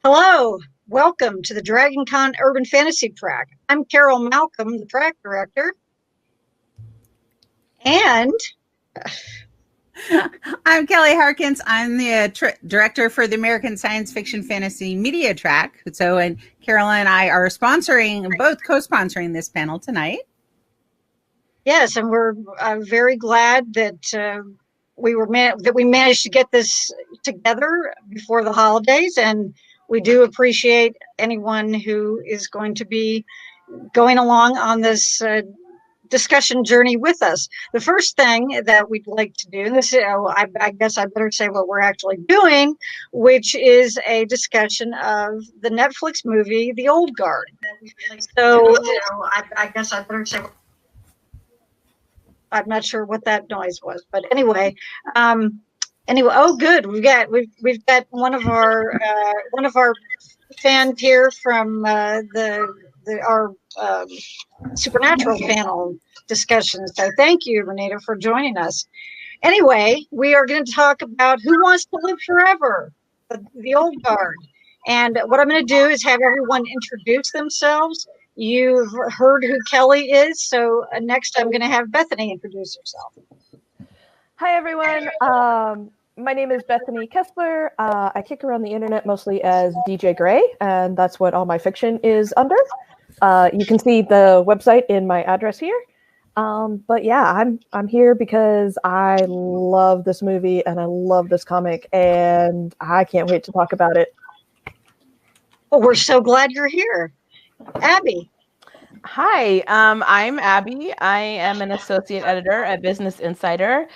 Hello, welcome to the Dragon Con Urban Fantasy Track. I'm Carol Malcolm, the track director, and I'm Kelly Harkins. I'm the director for the American Science Fiction Fantasy Media Track. And Carol and I are both co-sponsoring this panel tonight. yes, and we're very glad that we managed to get this together before the holidays, and we do appreciate anyone who is going to be going along on this discussion journey with us. The first thing that we'd like to do, I guess I better say what we're actually doing, which is a discussion of the Netflix movie, The Old Guard. I guess I better say. I'm not sure what that noise was, but anyway. Oh, good. We've got one of our fans here from our Supernatural panel discussions. So thank you, Renita, for joining us. Anyway, we are going to talk about Who Wants to Live Forever, the Old Guard. And what I'm going to do is have everyone introduce themselves. You've heard who Kelly is, so next I'm going to have Bethany introduce herself. Hi, everyone. My name is Bethany Kessler. I kick around the internet mostly as DJ Gray, and that's what all my fiction is under. You can see the website in my address here. But yeah, I'm here because I love this movie and I love this comic, and I can't wait to talk about it. Well, we're so glad you're here. Abby. Hi, I'm Abby. I am an associate editor at Business Insider.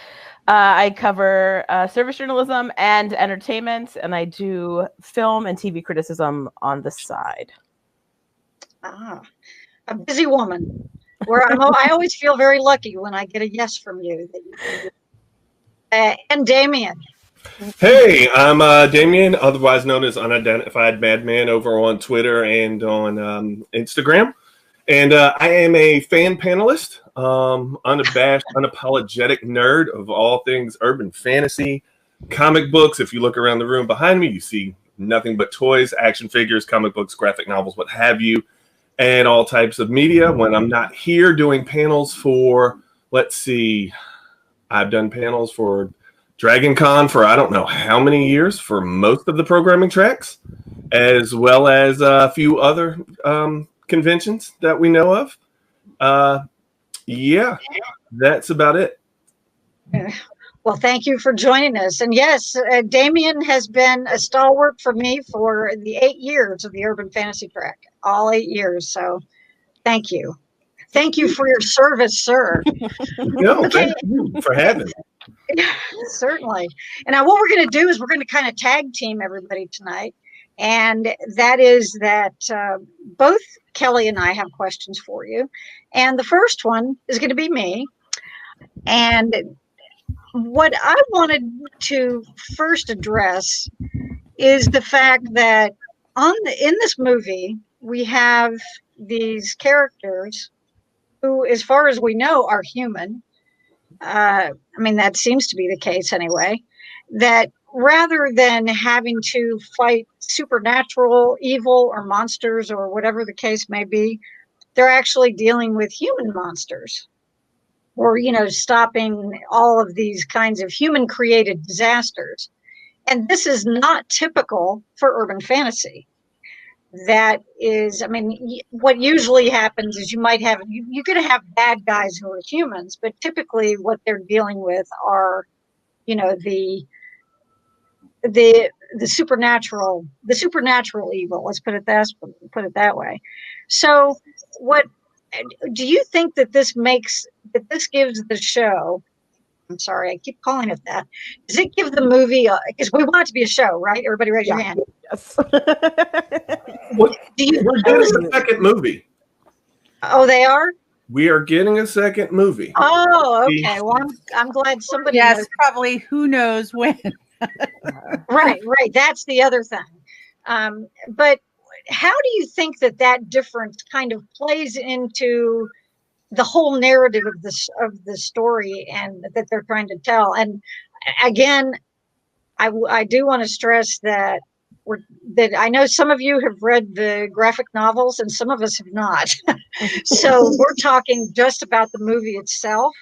I cover service journalism and entertainment, and I do film and TV criticism on the side. A busy woman. I always feel very lucky when I get a yes from you. And Damien. Hey, I'm Damien, otherwise known as Unidentified Madman over on Twitter and on Instagram. And I am a fan panelist, unabashed, unapologetic nerd of all things urban fantasy, comic books. If you look around the room behind me, you see nothing but toys, action figures, comic books, graphic novels, what have you, and all types of media. When I'm not here doing panels for, I've done panels for Dragon Con for I don't know how many years for most of the programming tracks, as well as a few other conventions that we know of. Yeah, that's about it. Well, thank you for joining us. And yes, Damien has been a stalwart for me for the 8 years of the Urban Fantasy Track, all 8 years. So thank you. Thank you for your service, sir. No, okay. Thank you for having me. Certainly. And now what we're going to do is we're going to kind of tag team everybody tonight. And that is that both Kelly and I have questions for you. And the first one is going to be me. And what I wanted to first address is the fact that in this movie, we have these characters who, as far as we know, are human. That seems to be the case anyway, that rather than having to fight supernatural evil or monsters or whatever the case may be, they're actually dealing with human monsters or, stopping all of these kinds of human created disasters. And this is not typical for urban fantasy. That is, what usually happens is you're going to have bad guys who are humans, but typically what they're dealing with are, the supernatural evil. Let's put it that way. So, what do you think that this gives the show? I'm sorry, I keep calling it that. Does it give the movie, because we want it to be a show, right? Everybody raise your hand. Yes. We're getting a second movie. Oh, they are? We are getting a second movie. Oh, okay. Well, I'm glad somebody knows. Probably who knows when. Right. That's the other thing. But how do you think that difference kind of plays into the whole narrative of the story and that they're trying to tell? And again, I do want to stress that that I know some of you have read the graphic novels and some of us have not. So we're talking just about the movie itself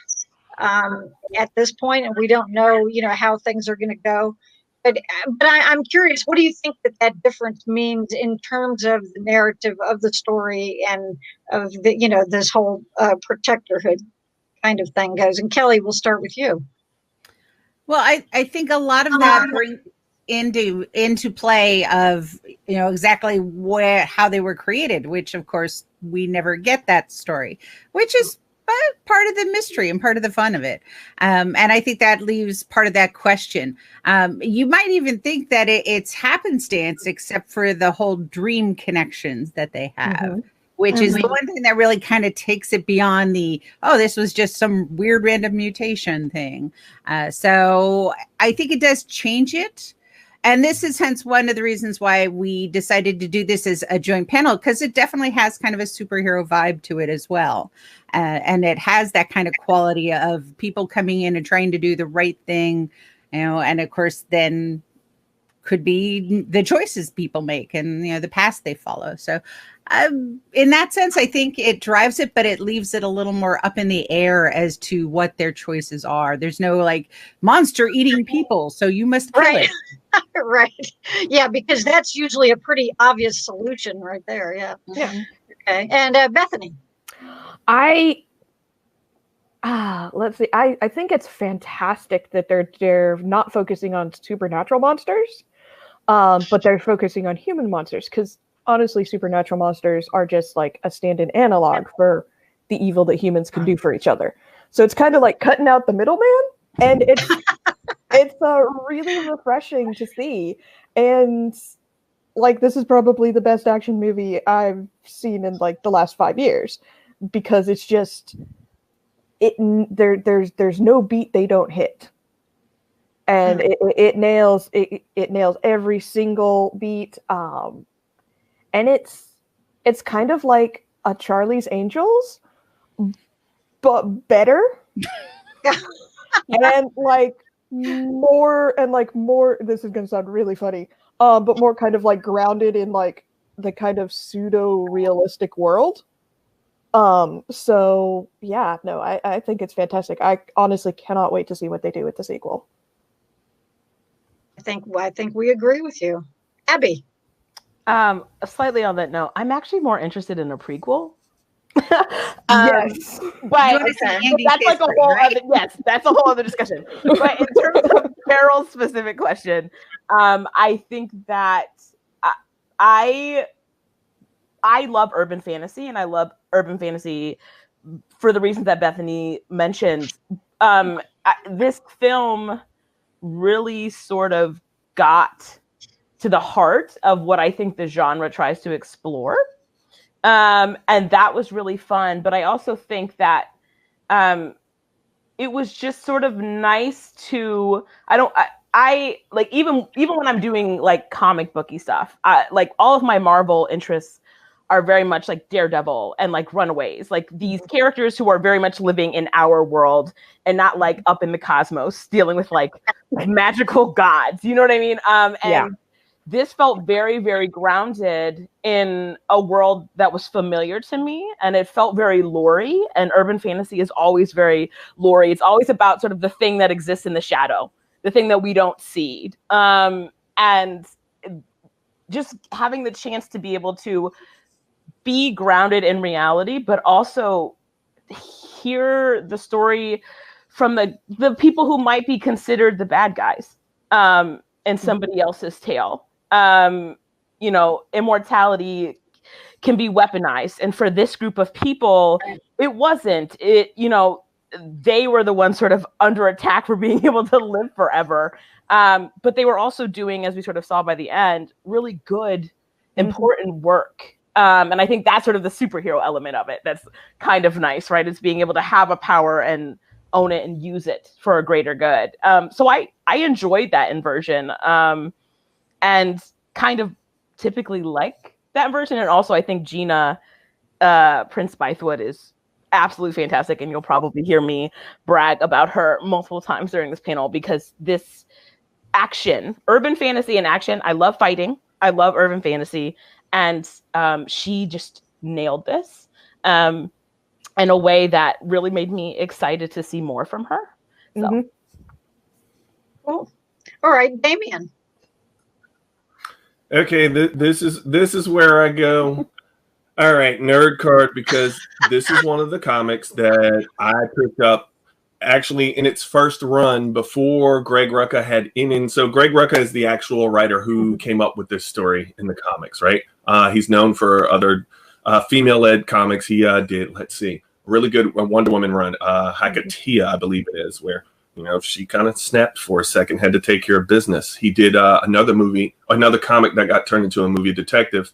at this point, and we don't know, how things are going to go. But I'm curious, what do you think that difference means in terms of the narrative of the story and of the, this whole protectorhood kind of thing goes? And Kelly, we'll start with you. Well, I think a lot of that brings into play of exactly how they were created, which of course we never get that story, which is part of the mystery and part of the fun of it. And I think that leaves part of that question. You might even think that it's happenstance, except for the whole dream connections that they have, which is the one thing that really kind of takes it beyond this was just some weird random mutation thing. So I think it does change it. And this is hence one of the reasons why we decided to do this as a joint panel, because it definitely has kind of a superhero vibe to it as well. And it has that kind of quality of people coming in and trying to do the right thing, and of course then could be the choices people make and, the past they follow. So in that sense, I think it drives it, but it leaves it a little more up in the air as to what their choices are. There's no monster eating people, so you must kill it. Right. Yeah, because that's usually a pretty obvious solution right there. Yeah. Yeah. Okay. And Bethany. Let's see. I think it's fantastic that they're not focusing on supernatural monsters, but they're focusing on human monsters, because honestly, supernatural monsters are just like a stand-in analog for the evil that humans can do for each other. So it's kind of like cutting out the middleman, and it's really refreshing to see. And this is probably the best action movie I've seen in the last 5 years, because it's just there's no beat they don't hit, and it nails every single beat. And it's kind of like a Charlie's Angels, but better. And more, this is gonna sound really funny, but more kind of grounded in the kind of pseudo realistic world. So yeah, no, I think it's fantastic. I honestly cannot wait to see what they do with the sequel. I think we agree with you. Abby. Slightly on that note, I'm actually more interested in a prequel. Yes, but that's like a whole other, that's a whole other discussion. But in terms of Carol's specific question, I think that I love urban fantasy, and I love urban fantasy for the reasons that Bethany mentioned. This film really sort of got to the heart of what I think the genre tries to explore. And that was really fun. But I also think that it was just sort of nice to, I even when I'm doing comic booky stuff, all of my Marvel interests are very much like Daredevil and Runaways, these characters who are very much living in our world and not up in the cosmos dealing with magical gods. You know what I mean? And this felt very, very grounded in a world that was familiar to me, and it felt very lore-y, and urban fantasy is always very lore-y. It's always about sort of the thing that exists in the shadow, the thing that we don't see. And just having the chance to be able to be grounded in reality, but also hear the story from the people who might be considered the bad guys in somebody else's tale. Immortality can be weaponized. And for this group of people, it wasn't. They were the ones sort of under attack for being able to live forever. But they were also doing, as we sort of saw by the end, really good, important work. And I think that's sort of the superhero element of it. That's kind of nice, right? It's being able to have a power and own it and use it for a greater good. So I enjoyed that inversion. And kind of typically like that version. And also I think Gina Prince Bythewood is absolutely fantastic. And you'll probably hear me brag about her multiple times during this panel, because this action, urban fantasy and action, I love fighting. I love urban fantasy, and she just nailed this in a way that really made me excited to see more from her. So. Mm-hmm. Cool. All right, Damien. Okay, this is where I go. All right, nerd card, because this is one of the comics that I picked up actually in its first run before Greg Rucka had in. So Greg Rucka is the actual writer who came up with this story in the comics, right? He's known for other female-led comics. He did, let's see, really good Wonder Woman run, Hakatia, I believe it is, where she kind of snapped for a second, had to take care of business. He did another comic that got turned into a movie, Detective.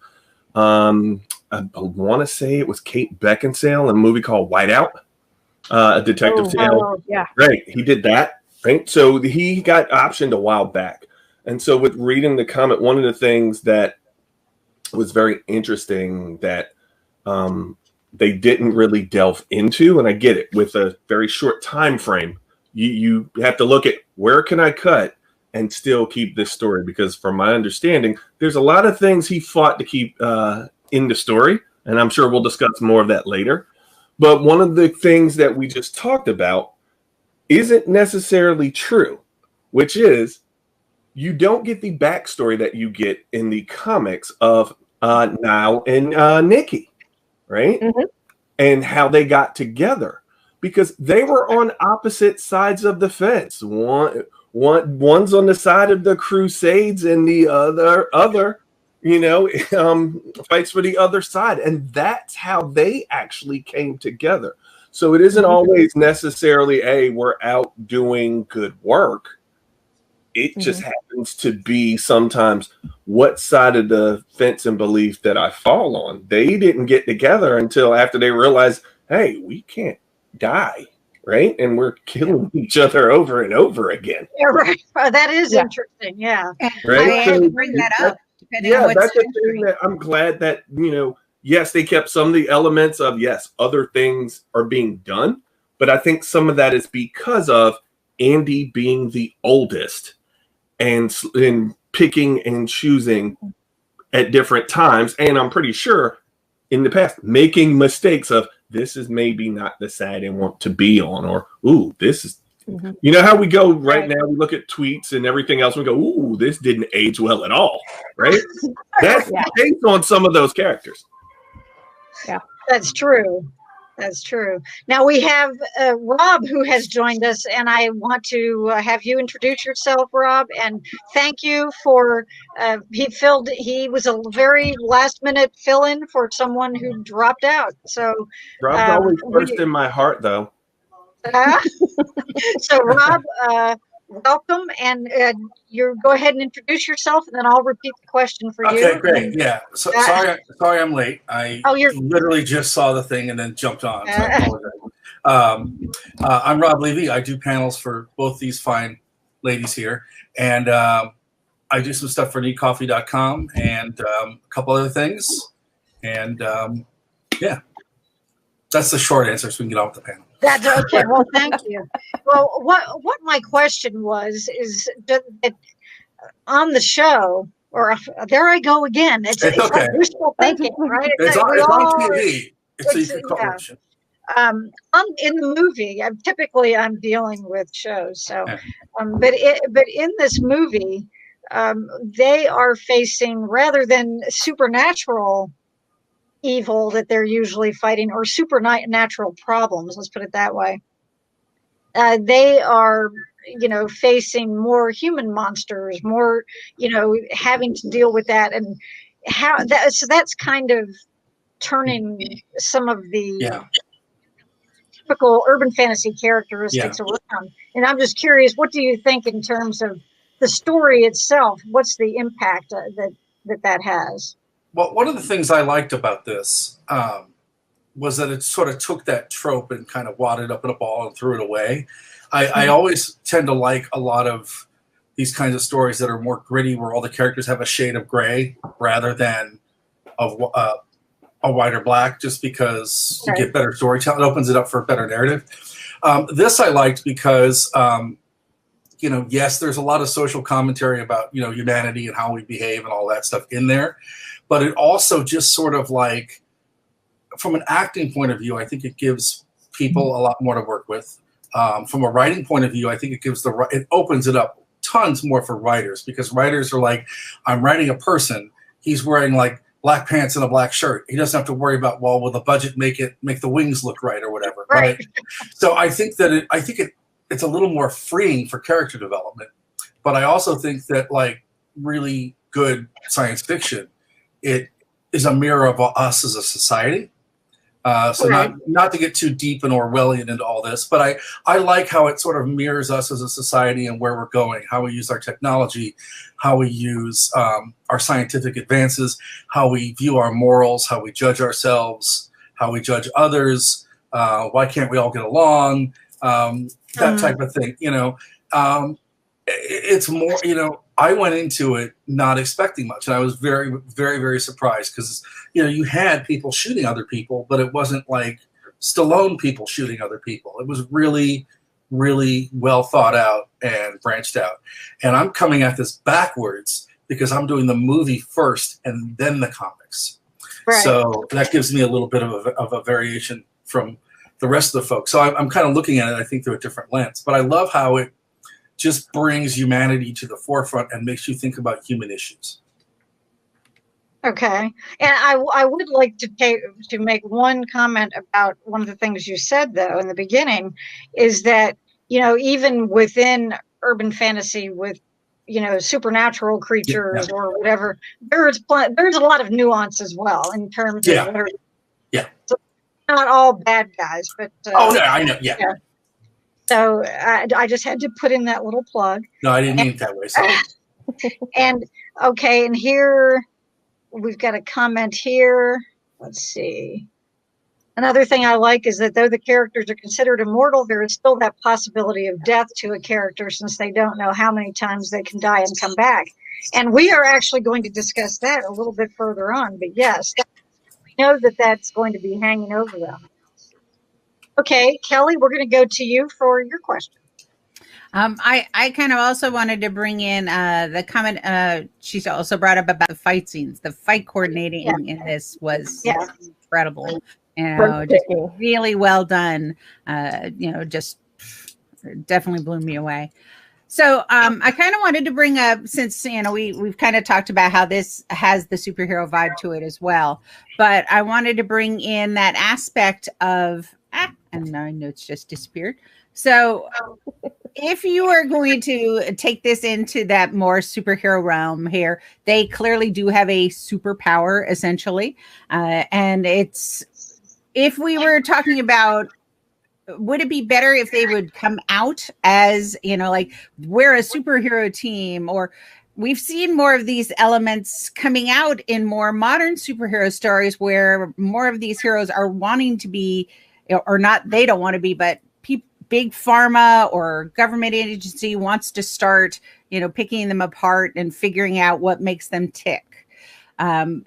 I want to say it was Kate Beckinsale in a movie called Whiteout, a detective tale. Yeah. Right. He did that. Right. So he got optioned a while back. And so with reading the comic, one of the things that was very interesting that they didn't really delve into, and I get it, with a very short time frame, you have to look at where can I cut and still keep this story, because from my understanding, there's a lot of things he fought to keep in the story, and I'm sure we'll discuss more of that later. But one of the things that we just talked about isn't necessarily true, which is you don't get the backstory that you get in the comics of Nile and Nikki, right? Mm-hmm. And how they got together, because they were on opposite sides of the fence. One's on the side of the Crusades, and the other fights for the other side. And that's how they actually came together. So it isn't always necessarily, hey, we're out doing good work. It just happens to be sometimes what side of the fence and belief that I fall on. They didn't get together until after they realized, hey, we can't die, right? And we're killing each other over and over again. Yeah, right. That is interesting. Yeah. Right. I had to bring that up. Yeah, that's the thing that I'm glad that, yes, they kept some of the elements of, yes, other things are being done. But I think some of that is because of Andy being the oldest and picking and choosing at different times. And I'm pretty sure in the past making mistakes of, this is maybe not the side I want to be on, or, ooh, this is, you know how we go right now, we look at tweets and everything else, we go, ooh, this didn't age well at all, right? That's based on some of those characters. Yeah, that's true. That's true. Now we have Rob, who has joined us, and I want to have you introduce yourself, Rob, and thank you for he was a very last minute fill-in for someone who dropped out. So Rob's always first in my heart, though. So Rob, welcome, and you go ahead and introduce yourself, and then I'll repeat the question for you. Okay, great. Yeah. So, sorry I'm late. I literally just saw the thing and then jumped on. So I apologize. I'm Rob Levy. I do panels for both these fine ladies here, and I do some stuff for neatcoffee.com and a couple other things. And yeah, that's the short answer, so we can get on with the panel. That's okay. Well, thank you. Well, what my question is that on the show, or there I go again. It's okay. Like wishful thinking, right? It's on TV. It's a secret coalition. In the movie, typically I'm dealing with shows. So, but in this movie, they are facing, rather than supernatural evil that they're usually fighting, or supernatural problems, let's put it that way, they are facing more human monsters, more having to deal with that, and how that, so that's kind of turning some of the typical urban fantasy characteristics around. And I'm just curious, what do you think in terms of the story itself? What's the impact that has? Well, one of the things I liked about this was that it sort of took that trope and kind of wadded up in a ball and threw it away. I always tend to like a lot of these kinds of stories that are more gritty, where all the characters have a shade of gray rather than of a white or black, just because you get better storytelling. It opens it up for a better narrative. This I liked because yes, there's a lot of social commentary about, humanity and how we behave and all that stuff in there. But it also just sort of like, from an acting point of view, I think it gives people a lot more to work with. From a writing point of view, I think it opens it up tons more for writers, because writers are like, I'm writing a person. He's wearing like black pants and a black shirt. He doesn't have to worry about, well, will the budget make the wings look right or whatever. Right. So I think that it's a little more freeing for character development. But I also think that like really good science fiction, it is a mirror of us as a society. Not to get too deep and Orwellian into all this, but I like how it sort of mirrors us as a society and where we're going, how we use our technology, how we use our scientific advances, how we view our morals, how we judge ourselves, how we judge others, why can't we all get along, that type of thing. It's more, I went into it not expecting much, and I was very, very, very surprised because, you had people shooting other people, but it wasn't like Stallone people shooting other people. It was really, really well thought out and branched out. And I'm coming at this backwards because I'm doing the movie first and then the comics. Right. So that gives me a little bit of a variation from the rest of the folks. So I'm kind of looking at it, I think, through a different lens. But I love how it just brings humanity to the forefront and makes you think about human issues. Okay. And I would like to make one comment about one of the things you said, though, in the beginning, is that, even within urban fantasy with, supernatural creatures or whatever, there's a lot of nuance as well in terms of so not all bad guys, but I know. Yeah. So I just had to put in that little plug. No, I didn't mean it that way. Sorry. And okay, and here we've got a comment here. Let's see. Another thing I like is that though the characters are considered immortal, there is still that possibility of death to a character since they don't know how many times they can die and come back. And we are actually going to discuss that a little bit further on. But yes, we know that that's going to be hanging over them. Okay, Kelly, we're going to go to you for your question. I kind of also wanted to bring in the comment. She's also brought up about the fight scenes. The fight coordinating in this was incredible. Just really well done. Just definitely blew me away. So I kind of wanted to bring up, since we've kind of talked about how this has the superhero vibe to it as well, but I wanted to bring in that aspect of and my notes just disappeared. So if you are going to take this into that more superhero realm here, they clearly do have a superpower essentially. And if we were talking about, would it be better if they would come out as, like we're a superhero team, or we've seen more of these elements coming out in more modern superhero stories where more of these heroes are wanting to be, or not, they don't want to be, but big pharma or government agency wants to start, picking them apart and figuring out what makes them tick.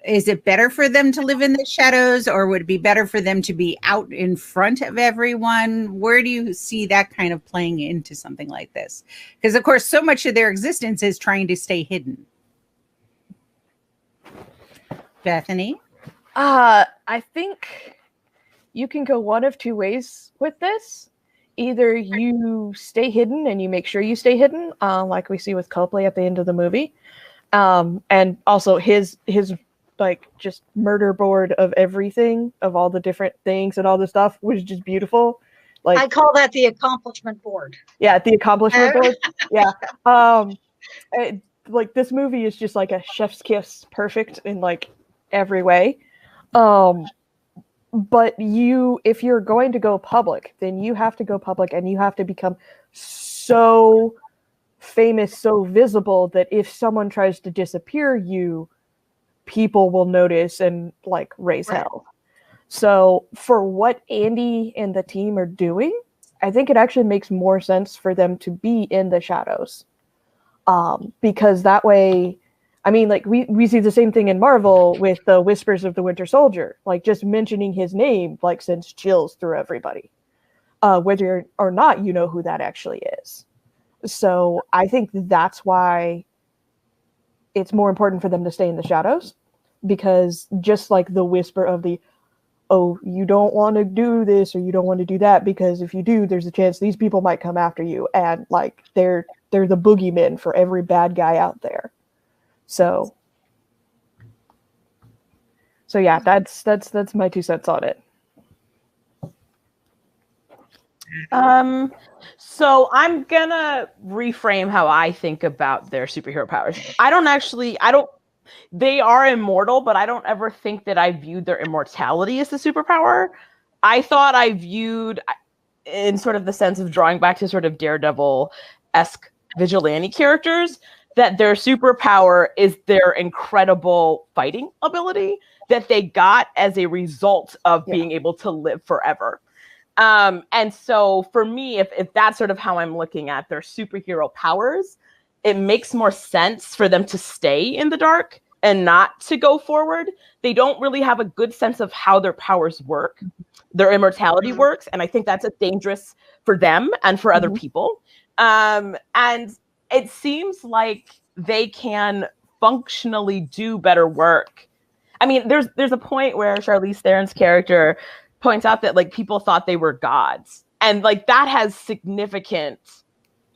Is it better for them to live in the shadows, or would it be better for them to be out in front of everyone? Where do you see that kind of playing into something like this? Because, of course, so much of their existence is trying to stay hidden. Bethany? I think you can go one of two ways with this. Either you stay hidden and you make sure you stay hidden, like we see with Copley at the end of the movie. And also his like just murder board of everything, of all the different things and all the stuff was just beautiful. Like, I call that the accomplishment board. Yeah, the accomplishment board. Yeah. Like this movie is just like a chef's kiss, perfect in like every way. But if you're going to go public, then you have to go public and you have to become so famous, so visible that if someone tries to disappear you, people will notice and like raise hell. So for what Andy and the team are doing, I think it actually makes more sense for them to be in the shadows. Because that way, I mean, like we see the same thing in Marvel with the Whispers of the Winter Soldier. Like just mentioning his name like sends chills through everybody, whether or not you know who that actually is. So I think that's why it's more important for them to stay in the shadows, because just like the whisper of the, oh, you don't want to do this or you don't want to do that, because if you do, there's a chance these people might come after you, and like they're the boogeymen for every bad guy out there. So yeah, that's my 2 cents on it. So I'm gonna reframe how I think about their superhero powers. They are immortal, but I don't ever think that I viewed their immortality as a superpower. I thought I viewed, in sort of the sense of drawing back to sort of Daredevil-esque vigilante characters, that their superpower is their incredible fighting ability that they got as a result of being able to live forever. And so for me, if that's sort of how I'm looking at their superhero powers, it makes more sense for them to stay in the dark and not to go forward. They don't really have a good sense of how their powers work, their immortality works. And I think that's dangerous for them and for other people. And it seems like they can functionally do better work. I mean, there's a point where Charlize Theron's character points out that like people thought they were gods, and like that has significant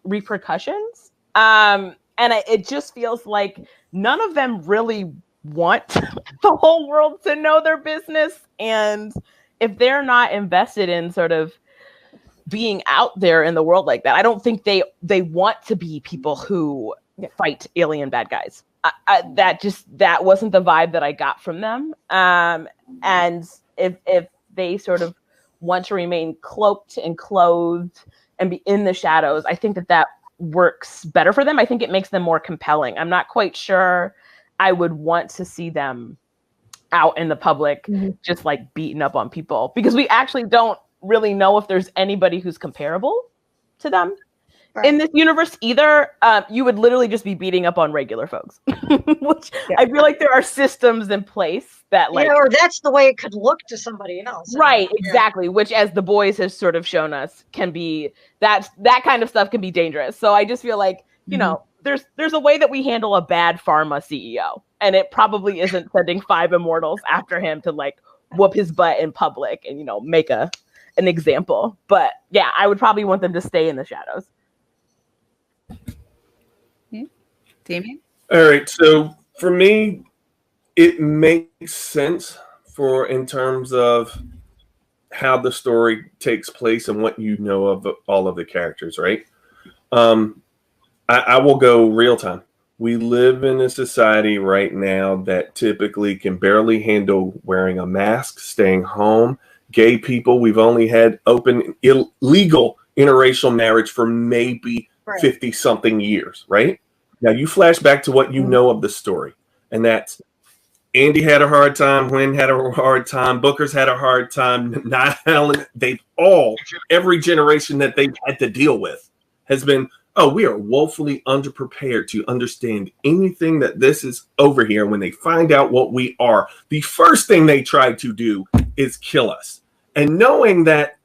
repercussions. It just feels like none of them really want the whole world to know their business, and if they're not invested in sort of being out there in the world like that, I don't think they want to be people who fight alien bad guys. That wasn't the vibe that I got from them. And if they sort of want to remain cloaked and clothed and be in the shadows, I think that works better for them. I think it makes them more compelling. I'm not quite sure I would want to see them out in the public just like beating up on people, because we actually don't really know if there's anybody who's comparable to them in this universe either. You would literally just be beating up on regular folks, which I feel like there are systems in place that like, or that's the way it could look to somebody else. Right. Exactly. Which, as The Boys has sort of shown us, can be that kind of stuff can be dangerous. So I just feel like, you know, there's a way that we handle a bad pharma CEO, and it probably isn't sending 5 immortals after him to like whoop his butt in public and, you know, make an example. But yeah, I would probably want them to stay in the shadows. Damien? All right. So for me, it makes sense in terms of how the story takes place and what you know of all of the characters, right? I will go real time. We live in a society right now that typically can barely handle wearing a mask, staying home. Gay people, we've only had open illegal interracial marriage for maybe 50-something years, right? Now you flash back to what you know of the story, and that's Andy had a hard time, Gwen had a hard time, Booker's had a hard time, Niall, every generation that they've had to deal with has been, oh, we are woefully underprepared to understand anything that this is over here. When they find out what we are, the first thing they try to do is kill us. And knowing that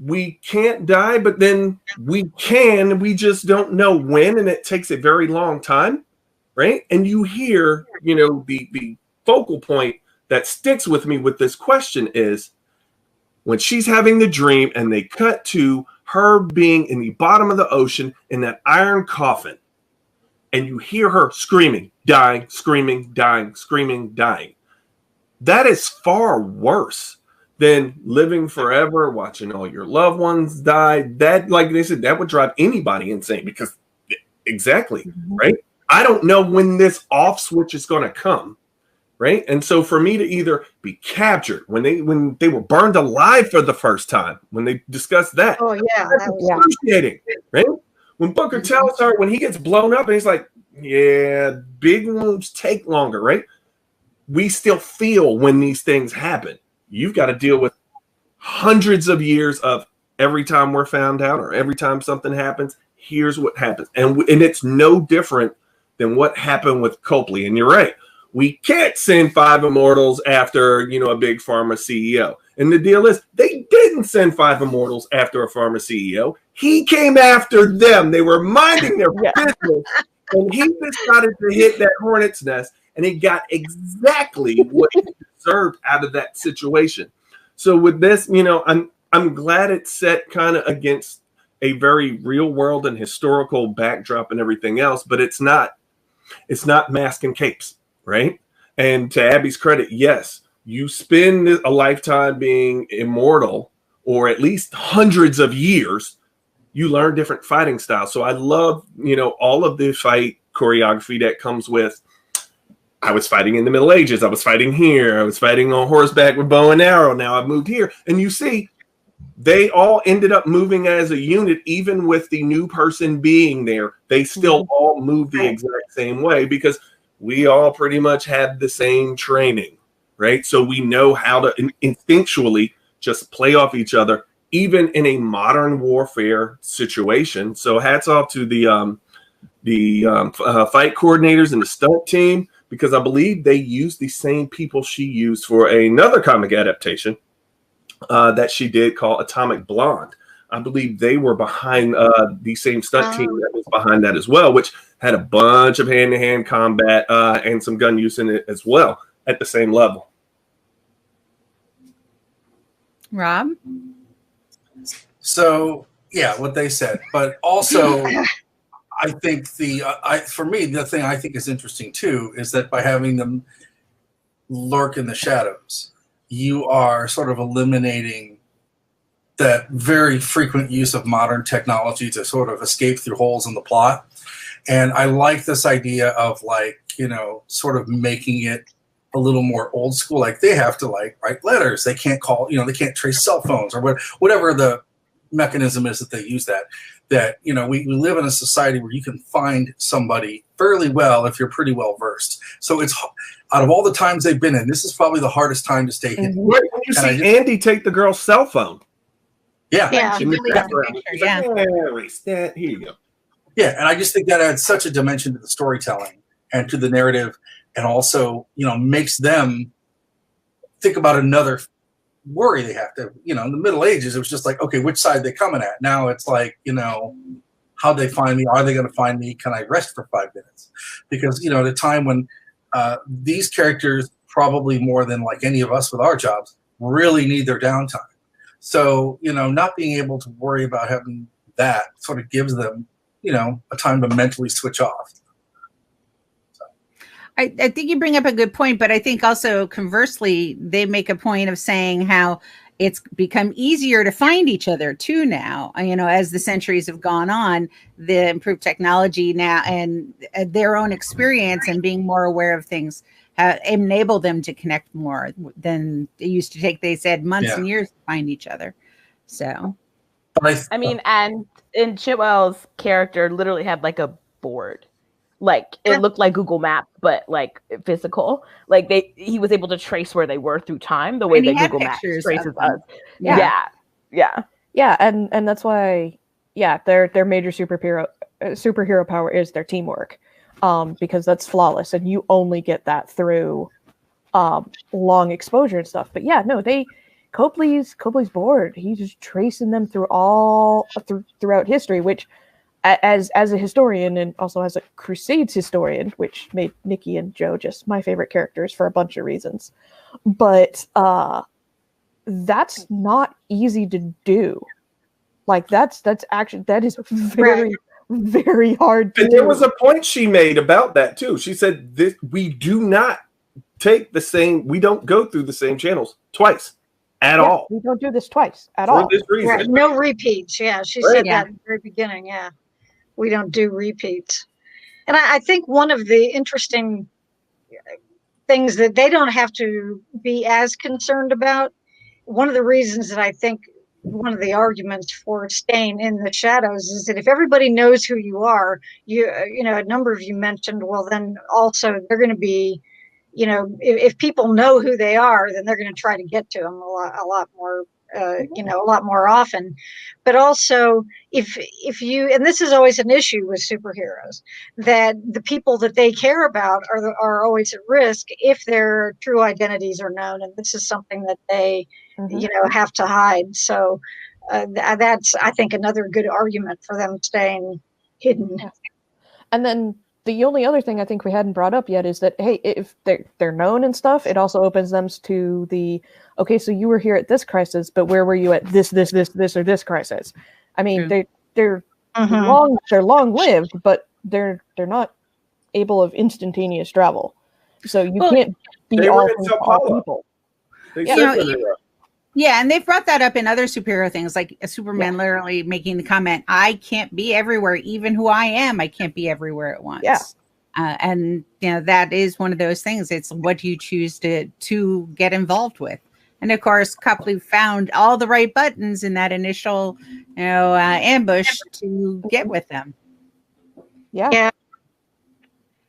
we can't die, but then we can, we just don't know when, and it takes a very long time, right? And you hear, you know, the focal point that sticks with me with this question is when she's having the dream and they cut to her being in the bottom of the ocean in that iron coffin, and you hear her screaming, dying, screaming, dying, screaming, dying. That is far worse than living forever, watching all your loved ones die. That, like they said, that would drive anybody insane, because exactly, right? I don't know when this off switch is going to come, right? And so for me to either be captured when they were burned alive for the first time, when they discussed that, oh yeah, that was excruciating, right? When Booker tells her, when he gets blown up and he's like, yeah, big wounds take longer, right? We still feel when these things happen. You've got to deal with hundreds of years of every time we're found out or every time something happens, here's what happens. And it's no different than what happened with Copley. And you're right. We can't send 5 immortals after, you know, a big pharma CEO. And the deal is they didn't send 5 immortals after a pharma CEO. He came after them. They were minding their business, and he decided to hit that hornet's nest, and he got exactly what he deserved out of that situation. So with this, you know, I'm glad it's set kind of against a very real world and historical backdrop and everything else, but it's not mask and capes, right? And to Abby's credit, yes, you spend a lifetime being immortal, or at least hundreds of years, you learn different fighting styles. So I love, you know, all of the fight choreography that comes with, I was fighting in the Middle Ages, I was fighting here, I was fighting on horseback with bow and arrow, now I've moved here. And you see, they all ended up moving as a unit, even with the new person being there. They still all move the exact same way because we all pretty much had the same training, right? So we know how to instinctually just play off each other, even in a modern warfare situation. So hats off to the fight coordinators and the stunt team, because I believe they used the same people she used for another comic adaptation that she did called Atomic Blonde. I believe they were behind the same stunt team that was behind that as well, which had a bunch of hand-to-hand combat and some gun use in it as well at the same level. Rob? So, yeah, what they said. But also, I think for me, the thing I think is interesting too is that by having them lurk in the shadows, you are sort of eliminating that very frequent use of modern technology to sort of escape through holes in the plot. And I like this idea of, like, you know, sort of making it a little more old school. Like, they have to, like, write letters. They can't call, you know, they can't trace cell phones or whatever the mechanism is that they use that, you know, we live in a society where you can find somebody fairly well if you're pretty well versed. So it's, out of all the times they've been in, this is probably the hardest time to stay hidden. Right, when you see Andy take the girl's cell phone. Yeah. She really got the picture, yeah. Here you go. Yeah, and I just think that adds such a dimension to the storytelling and to the narrative, and also, you know, makes them think about another worry they have to. You know, in the Middle Ages, it was just like, okay, which side are they coming at? Now it's like, you know, how'd they find me? Are they going to find me? Can I rest for 5 minutes? Because, you know, at a time when these characters, probably more than like any of us with our jobs, really need their downtime. So, you know, not being able to worry about having that sort of gives them, you know, a time to mentally switch off. So. I think you bring up a good point, but I think also conversely, they make a point of saying how it's become easier to find each other too now. You know, as the centuries have gone on, the improved technology now and their own experience and being more aware of things enable them to connect more than it used to take. They said months and years to find each other. So, I mean, and in Chitwell's character literally had like a board, like it looked like Google Maps, but like physical. Like he was able to trace where they were through time, the way that Google Maps traces us. Yeah. And that's why, their major superhero power is their teamwork. Because that's flawless, and you only get that through long exposure and stuff. But Copley's board. He's just tracing them throughout history, which, as a historian and also as a Crusades historian, which made Nikki and Joe just my favorite characters for a bunch of reasons. But that's not easy to do. Like that is very. Very hard to do. There was a point she made about that too. She said this: we do not take the same, we don't go through the same channels twice at all. We don't do this twice at all. For this reason. Right. No repeats. Yeah, she said that at the very beginning. Yeah, we don't do repeats. And I think one of the interesting things that they don't have to be as concerned about, one of the reasons that I think one of the arguments for staying in the shadows is that if everybody knows who you are, you know, a number of you mentioned, well, then also they're going to be, you know, if people know who they are, then they're going to try to get to them a lot more, you know, a lot more often. But also if you, and this is always an issue with superheroes, that the people that they care about are always at risk if their true identities are known. And this is something that they, you know, have to hide. So that's, I think, another good argument for them staying hidden. Yeah. And then the only other thing I think we hadn't brought up yet is that, hey, if they're known and stuff, it also opens them to the, okay, so you were here at this crisis, but where were you at this, or this crisis? I mean, they're long-lived, but they're not able of instantaneous travel. So you can't be all people. Yeah, and they've brought that up in other superhero things, like Superman literally making the comment, I can't be everywhere, even who I am, I can't be everywhere at once. Yeah. And that is one of those things. It's what do you choose to get involved with? And of course, Copley found all the right buttons in that initial ambush to get with them. Yeah.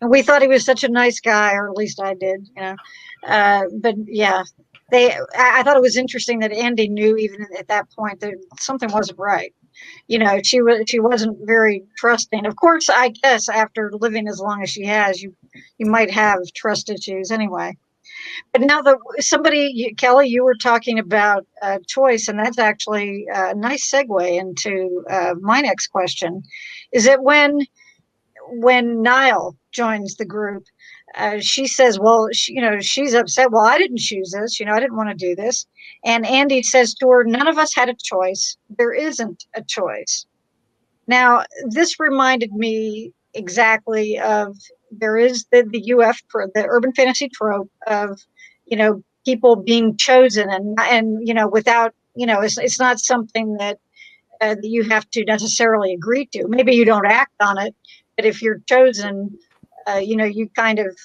And we thought he was such a nice guy, or at least I did, but yeah. I thought it was interesting that Andy knew even at that point that something wasn't right. She wasn't very trusting. Of course, I guess after living as long as she has, you might have trust issues anyway. But now Kelly, you were talking about choice, and that's actually a nice segue into my next question. Is that when Nile joins the group, she says, well, she's upset. Well, I didn't choose this. I didn't want to do this. And Andy says to her, none of us had a choice. There isn't a choice. Now, this reminded me exactly of, there is the the urban fantasy trope of, people being chosen and without, it's not something that you have to necessarily agree to. Maybe you don't act on it, but if you're chosen, you kind of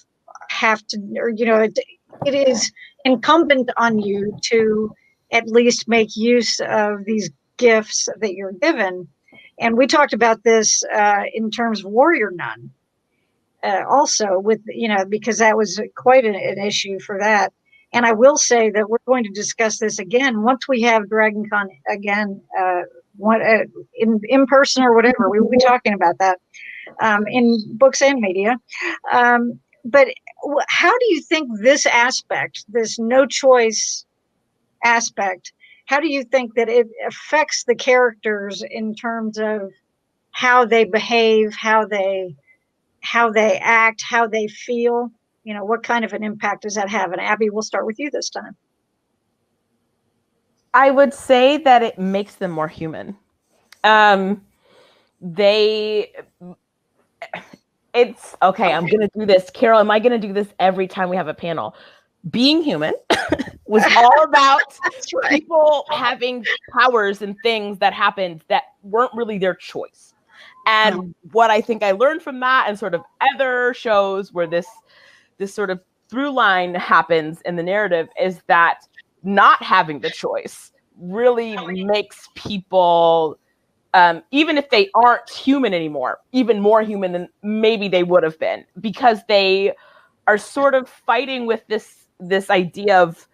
have to, or, it is incumbent on you to at least make use of these gifts that you're given. And we talked about this in terms of Warrior Nun, also with, because that was quite an issue for that. And I will say that we're going to discuss this again once we have DragonCon again, in person or whatever. We will be talking about that in books and media. But how do you think this aspect, this no choice aspect, how do you think that it affects the characters in terms of how they behave, how they act, how they feel? What kind of an impact does that have? And Abby, we'll start with you this time. I would say that it makes them more human. It's okay. I'm going to do this. Carol, am I going to do this every time we have a panel? Being human was all about people having powers and things that happened that weren't really their choice. And what I think I learned from that, and sort of other shows where this sort of through line happens in the narrative, is that not having the choice really makes people, even if they aren't human anymore, even more human than maybe they would have been, because they are sort of fighting with this idea of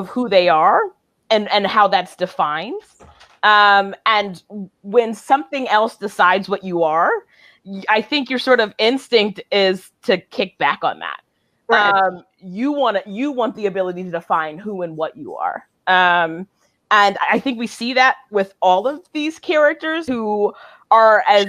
who they are and how that's defined. And when something else decides what you are, I think your sort of instinct is to kick back on that. Right. You want the ability to define who and what you are. And I think we see that with all of these characters who are, as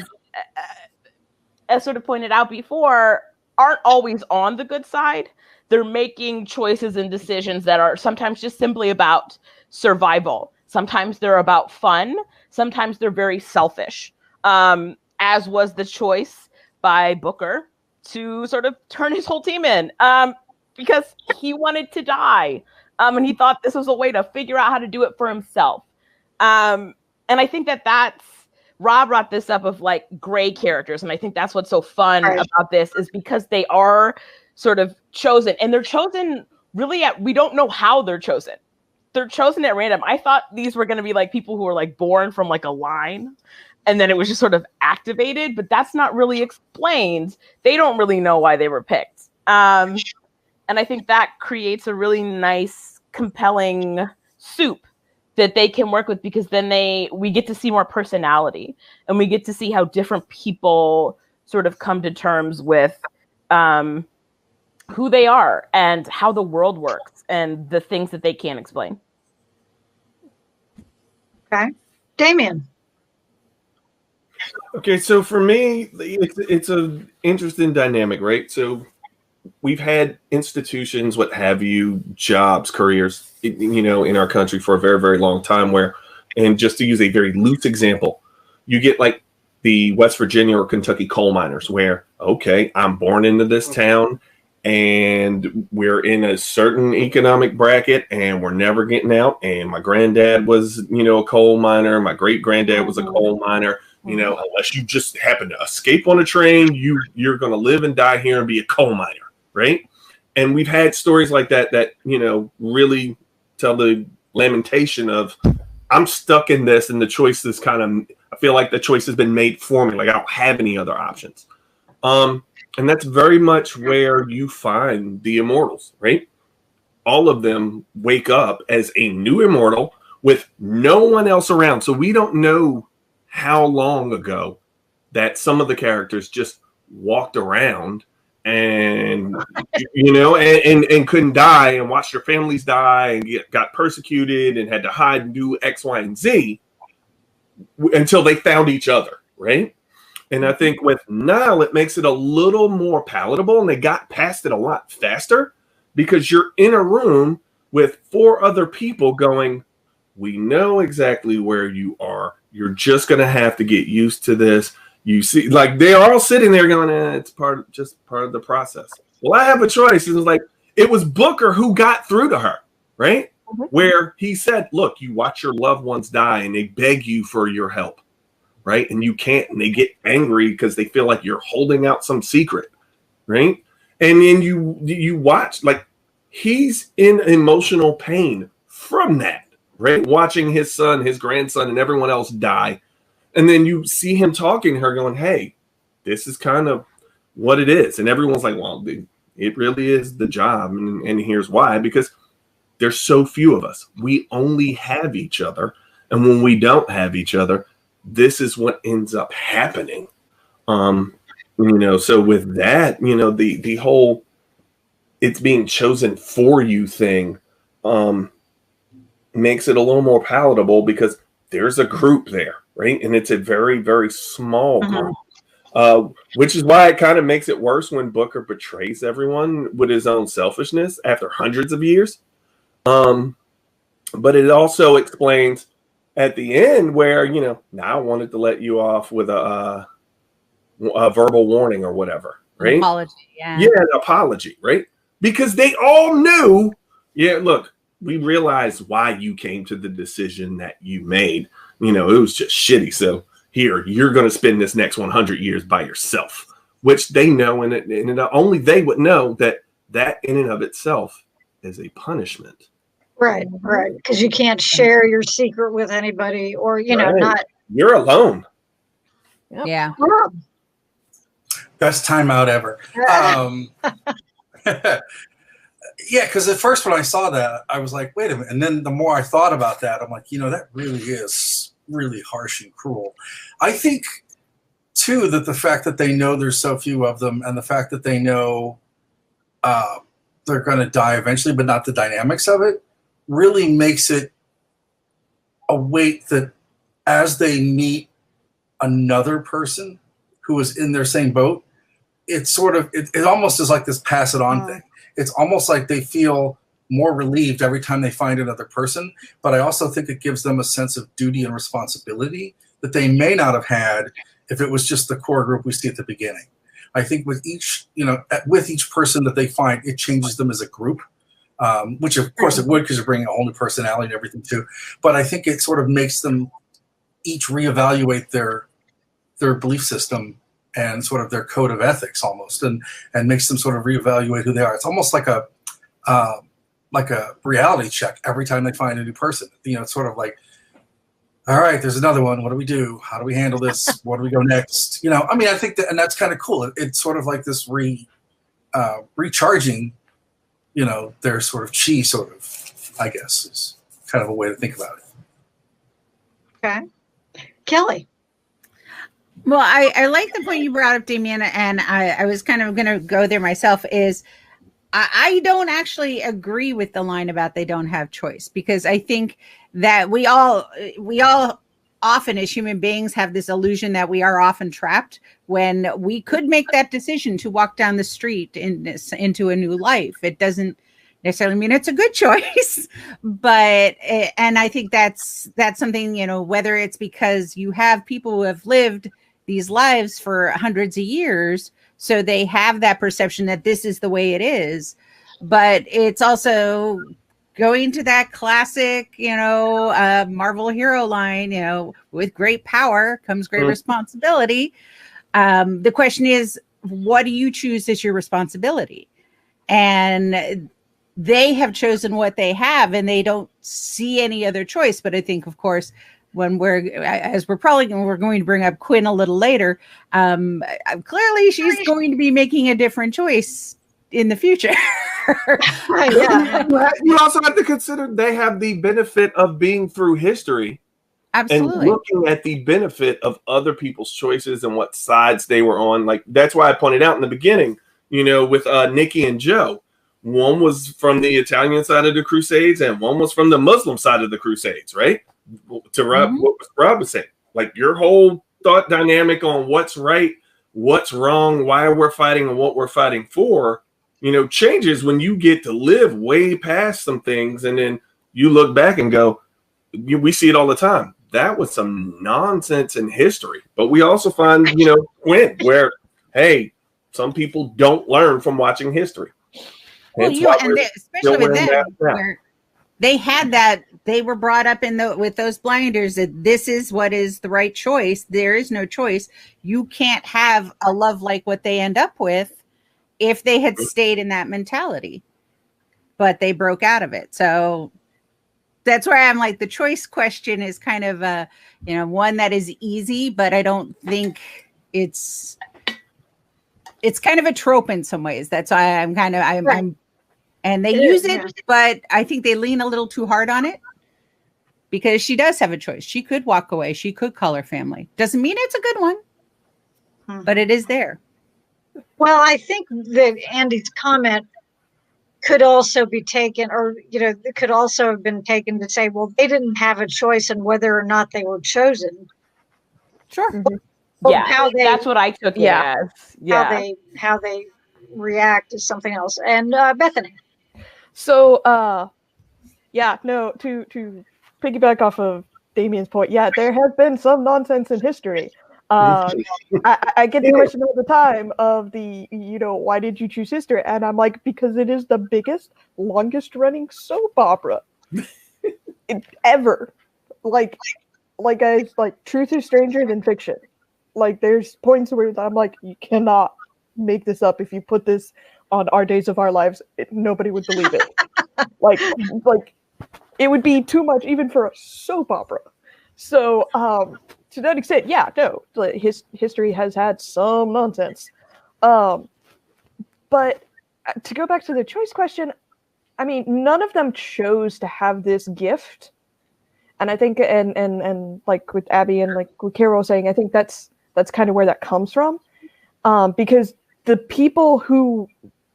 sort of pointed out before, aren't always on the good side. They're making choices and decisions that are sometimes just simply about survival. Sometimes they're about fun. Sometimes they're very selfish, as was the choice by Booker to sort of turn his whole team in, because he wanted to die. And he thought this was a way to figure out how to do it for himself. And I think that's, Rob brought this up of like gray characters. And I think that's what's so fun about this, is because they are sort of chosen, and they're chosen really we don't know how they're chosen. They're chosen at random. I thought these were going to be like people who were like born from like a line, and then it was just sort of activated, but that's not really explained. They don't really know why they were picked. And I think that creates a really nice, compelling soup that they can work with, because then we get to see more personality, and we get to see how different people sort of come to terms with who they are and how the world works and the things that they can't explain. Okay. Damien. Okay, so for me, it's an interesting dynamic, right? So we've had institutions, what have you, jobs, careers, in our country for a very, very long time where, and just to use a very loose example, you get like the West Virginia or Kentucky coal miners where, okay, I'm born into this town and we're in a certain economic bracket and we're never getting out. And my granddad was, a coal miner. My great granddad was a coal miner. Unless you just happen to escape on a train, you're going to live and die here and be a coal miner, right? And we've had stories like that really tell the lamentation of, I'm stuck in this, and the choice is I feel like the choice has been made for me. Like I don't have any other options. And that's very much where you find the immortals, right? All of them wake up as a new immortal with no one else around. So we don't know how long ago that some of the characters just walked around and and couldn't die and watched their families die and got persecuted and had to hide and do X, Y, and Z until they found each other, right? And I think with Nile, it makes it a little more palatable, and they got past it a lot faster because you're in a room with 4 other people going, we know exactly where you are. You're just going to have to get used to this. You see, like they're all sitting there going, it's part of the process. Well, I have a choice. It was Booker who got through to her, right? Mm-hmm. Where he said, look, you watch your loved ones die and they beg you for your help, right? And you can't, and they get angry because they feel like you're holding out some secret, right? And then you watch, like he's in emotional pain from that. Right, watching his son, his grandson, and everyone else die. And then you see him talking to her going, hey, this is kind of what it is. And everyone's like, well, it really is the job. And here's why. Because there's so few of us. We only have each other. And when we don't have each other, this is what ends up happening. So with that, the whole it's being chosen for you thing, makes it a little more palatable because there's a group there, right? And it's a very, very small group, which is why it kind of makes it worse when Booker betrays everyone with his own selfishness after hundreds of years. But it also explains at the end where, now I wanted to let you off with a verbal warning or whatever, right? An apology, yeah. Yeah, an apology, right? Because they all knew, look, we realize why you came to the decision that you made. It was just shitty. So here, you're going to spend this next 100 years by yourself, which they know. And only they would know that in and of itself is a punishment. Right. Because you can't share your secret with anybody or, not. You're alone. Yep. Yeah. Best timeout ever. Yeah, because at first when I saw that, I was like, wait a minute. And then the more I thought about that, I'm like, that really is really harsh and cruel. I think, too, that the fact that they know there's so few of them and the fact that they know they're going to die eventually, but not the dynamics of it, really makes it a weight that as they meet another person who is in their same boat, it's sort of, it almost is like this pass it on thing. It's almost like they feel more relieved every time they find another person. But I also think it gives them a sense of duty and responsibility that they may not have had if it was just the core group we see at the beginning. I think with each person that they find, it changes them as a group, which of course it would because you're bringing a whole new personality and everything too. But I think it sort of makes them each reevaluate their belief system and sort of their code of ethics almost, and makes them sort of reevaluate who they are. It's almost like a reality check every time they find a new person. It's sort of like, all right, there's another one. What do we do? How do we handle this? Where do we go next? I think that, and that's kind of cool. It's sort of like this recharging, their sort of chi sort of, I guess, is kind of a way to think about it. Okay. Kelly. Well, I like the point you brought up, Damien, and I was kind of going to go there myself, is I don't actually agree with the line about they don't have choice, because I think that we all often as human beings have this illusion that we are often trapped when we could make that decision to walk down the street into a new life. It doesn't necessarily mean it's a good choice, but and I think that's something, you know, whether it's because you have people who have lived these lives for hundreds of years, so they have that perception that this is the way it is, but it's also going to that classic, you know, Marvel hero line, you know, with great power comes great responsibility. The question is, what do you choose as your responsibility? And they have chosen what they have, and they don't see any other choice. But I think, of course, when we're going to bring up Quinn a little later, clearly she's going to be making a different choice in the future. Yeah. You also have to consider they have the benefit of being through history. Absolutely. And looking at the benefit of other people's choices and what sides they were on. Like, that's why I pointed out in the beginning, you know, with Nikki and Joe, one was from the Italian side of the Crusades and one was from the Muslim side of the Crusades, right? To Rob, what Rob was saying, like your whole thought dynamic on what's right, what's wrong, why we're fighting and what we're fighting for, you know, changes when you get to live way past some things. And then you look back and go, we see it all the time. That was some nonsense in history. But we also find, you know, Quinn, where, hey, some people don't learn from watching history. Well, especially with them, where they had that, they were brought up with those blinders that this is what is the right choice. There is no choice. You can't have a love like what they end up with if they had stayed in that mentality, but they broke out of it. So that's where I'm like, the choice question is kind of you know, one that is easy, but I don't think it's kind of a trope in some ways. That's why I'm and they use it, but I think they lean a little too hard on it because she does have a choice. She could walk away. She could call her family. Doesn't mean it's a good one, but it is there. Well, I think that Andy's comment could also be taken, or, you know, it could also have been taken to say, well, they didn't have a choice in whether or not they were chosen. Sure. Yeah, that's what I took it as. Yeah. How they react is something else. And Bethany. So, to piggyback off of Damien's point, there has been some nonsense in history. I get the question all the time of why did you choose history? And I'm like, because it is the biggest, longest running soap opera ever. Like truth is stranger than fiction. Like, there's points where I'm like, you cannot make this up. If you put this on Our Days of Our Lives, nobody would believe it. like it would be too much even for a soap opera. So to that extent, history has had some nonsense. But to go back to the choice question, I mean, none of them chose to have this gift. And I think, and like with Abby and like what Carol was saying, I think that's kind of where that comes from. Because the people who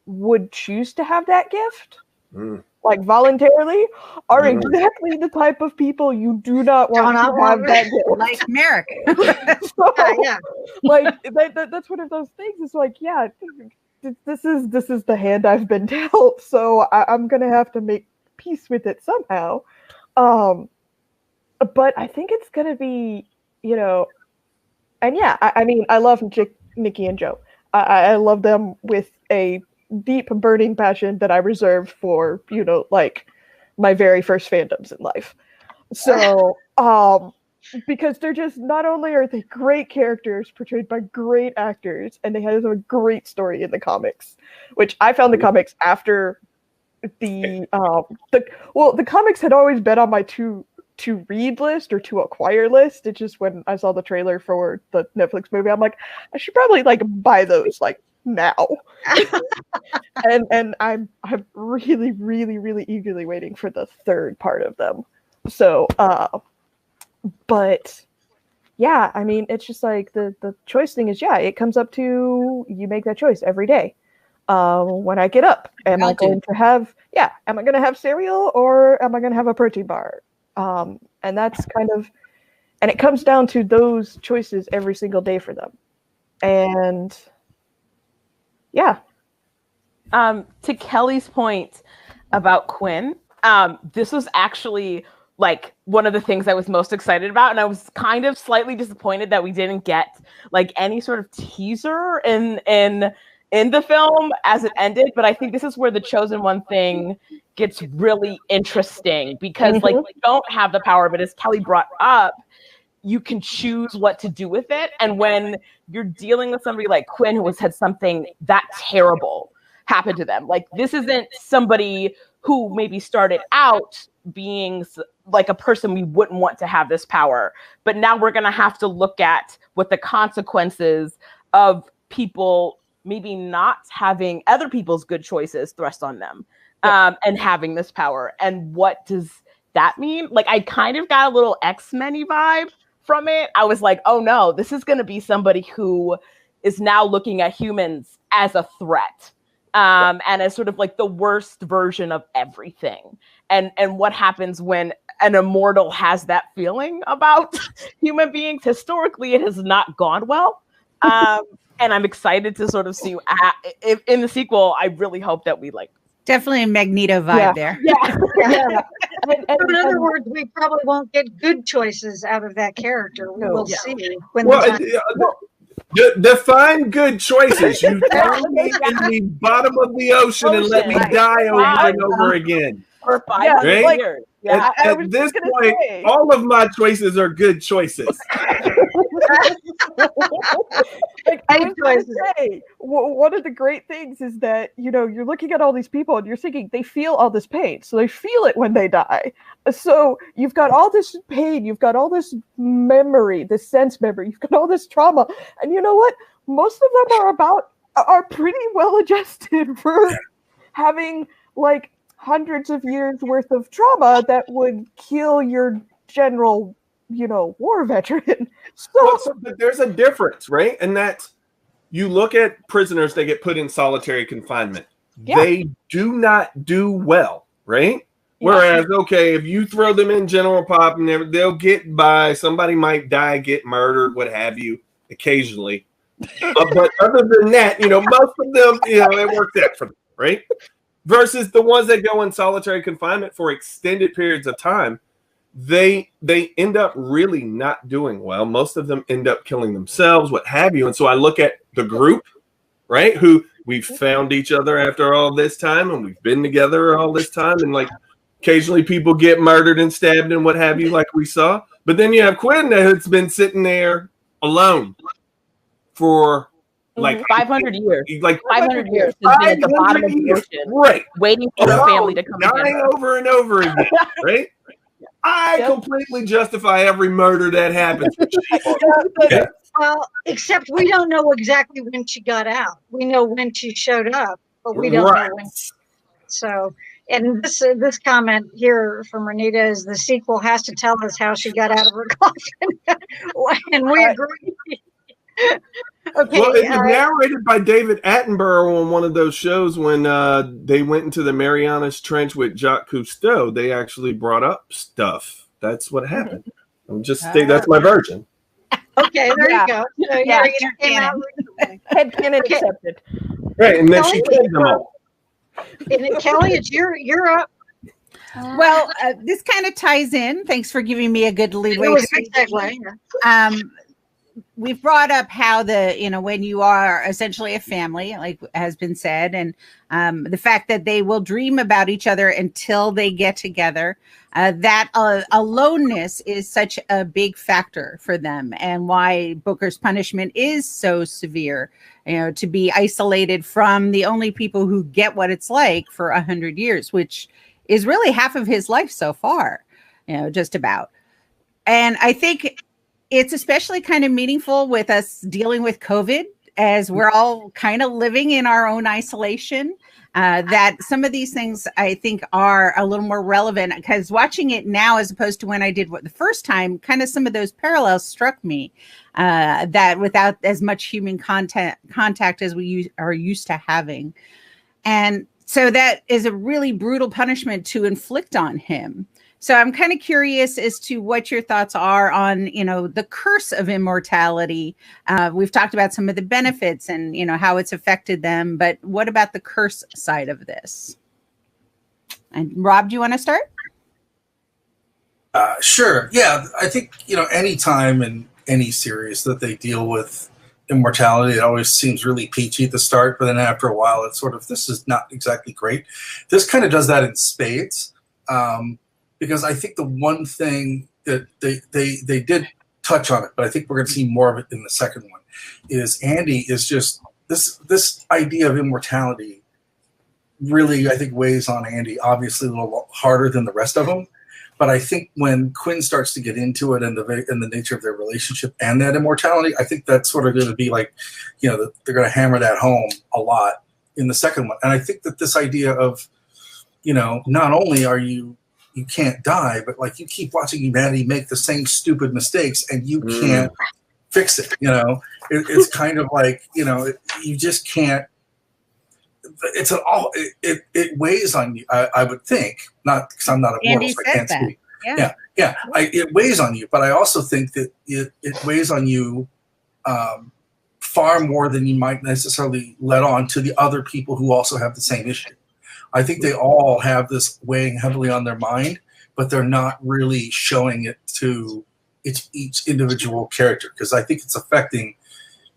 would choose to have that gift, like voluntarily, are exactly the type of people you do not want to have that gift. Like Merrick. Like that's one of those things. It's like, this is the hand I've been dealt, so I'm gonna have to make peace with it somehow. But I think it's gonna be, and I mean, I love Nikki and Joe. I love them with a deep, burning passion that I reserved for, like my very first fandoms in life. So, because they're just, not only are they great characters portrayed by great actors, and they have a great story in the comics, which I found the comics after the comics had always been on my to read list or to acquire list. It's just when I saw the trailer for the Netflix movie, I'm like, I should probably like buy those like now. and I'm really, really, really eagerly waiting for the third part of them. So but yeah, I mean, it's just like the choice thing is, it comes up to, you make that choice every day. When I get up, am I going to have cereal or am I going to have a protein bar? And that's kind of, And it comes down to those choices every single day for them. And yeah. To Kelly's point about Quinn, this was actually like one of the things I was most excited about. And I was kind of slightly disappointed that we didn't get like any sort of teaser in the film as it ended. But I think this is where the Chosen One thing gets really interesting, because like we don't have the power, but as Kelly brought up, you can choose what to do with it. And when you're dealing with somebody like Quinn, who has had something that terrible happen to them, like this isn't somebody who maybe started out being like a person we wouldn't want to have this power. But now we're going to have to look at what the consequences of people maybe not having other people's good choices thrust on them, and having this power. And what does that mean? Like, I kind of got a little X-Men-y vibe from it. I was like, oh no, this is going to be somebody who is now looking at humans as a threat, and as sort of like the worst version of everything. And what happens when an immortal has that feeling about human beings? Historically, it has not gone well. And I'm excited to sort of see if in the sequel. I really hope that we like. Definitely a Magneto vibe there. Yeah. In other words, we probably won't get good choices out of that character. We will see when define good choices. You throw me in the bottom of the ocean and let me die over and over again. For 500 years. Yeah. At this point, all of my choices are good choices. One of the great things is that, you know, you're looking at all these people and you're thinking they feel all this pain. So they feel it when they die. So you've got all this pain, you've got all this memory, this sense memory, you've got all this trauma. And you know what? Most of them are pretty well adjusted for having like hundreds of years worth of trauma that would kill your general, you know, war veteran. But there's a difference, right? And that's, you look at prisoners that get put in solitary confinement. Yeah. They do not do well, right? Yeah. Whereas, okay, if you throw them in general pop, and they'll get by. Somebody might die, get murdered, what have you, occasionally. But other than that, you know, most of them, you know, it works out for them, right? Versus the ones that go in solitary confinement for extended periods of time, they end up really not doing well. Most of them end up killing themselves, what have you. And so I look at the group, right, who we've found each other after all this time, and we've been together all this time, and like occasionally people get murdered and stabbed and what have you, like we saw. But then you have Quinn that's been sitting there alone for like 500 years. Like 500 years has been at the bottom of the ocean, right? Waiting for the family to come dying over and over again, right? I completely justify every murder that happens. Well, except we don't know exactly when she got out. We know when she showed up, but we don't know when. So, and this comment here from Renita is the sequel has to tell us how she got out of her coffin, and we agree. Okay, well, it was narrated by David Attenborough on one of those shows when they went into the Marianas Trench with Jacques Cousteau. They actually brought up stuff. That's what happened. I'm just saying that's my version. Okay, there you go. So Headcanon accepted. Right, and then she killed them all. And Kelly, it's you're up. Well, this kind of ties in. Thanks for giving me a good leadway. We've brought up how when you are essentially a family, like has been said, and the fact that they will dream about each other until they get together, that aloneness is such a big factor for them, and why Booker's punishment is so severe, to be isolated from the only people who get what it's like for 100 years, which is really half of his life so far, just about. And I think it's especially kind of meaningful with us dealing with COVID, as we're all kind of living in our own isolation, that some of these things I think are a little more relevant, because watching it now as opposed to when I did the first time, kind of some of those parallels struck me, that without as much human contact as we are used to having. And so that is a really brutal punishment to inflict on him. So I'm kind of curious as to what your thoughts are on, the curse of immortality. We've talked about some of the benefits and, how it's affected them, but what about the curse side of this? And Rob, do you want to start? Sure. Yeah, I think, any time in any series that they deal with immortality, it always seems really peachy at the start, but then after a while, it's sort of, this is not exactly great. This kind of does that in spades. Because I think the one thing that they did touch on it, but I think we're going to see more of it in the second one, is Andy is just this idea of immortality really, I think, weighs on Andy, obviously a little harder than the rest of them. But I think when Quinn starts to get into it and the nature of their relationship and that immortality, I think that's sort of going to be like, they're going to hammer that home a lot in the second one. And I think that this idea of, not only are you can't die, but like you keep watching humanity make the same stupid mistakes and you can't fix it. It's kind of like, you just can't. It's it weighs on you. I would think, not because I'm not a mortal, so I can't speak. Yeah. It weighs on you, but I also think that it weighs on you far more than you might necessarily let on to the other people who also have the same issue. I think they all have this weighing heavily on their mind, but they're not really showing it to each individual character, because I think it's affecting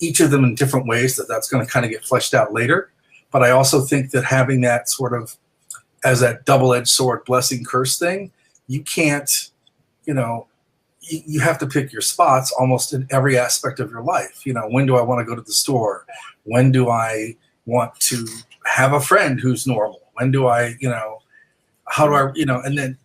each of them in different ways. That's going to kind of get fleshed out later. But I also think that having that sort of as that double-edged sword blessing curse thing, you can't, you have to pick your spots almost in every aspect of your life. When do I want to go to the store? When do I want to have a friend who's normal? When do I, how do I, and then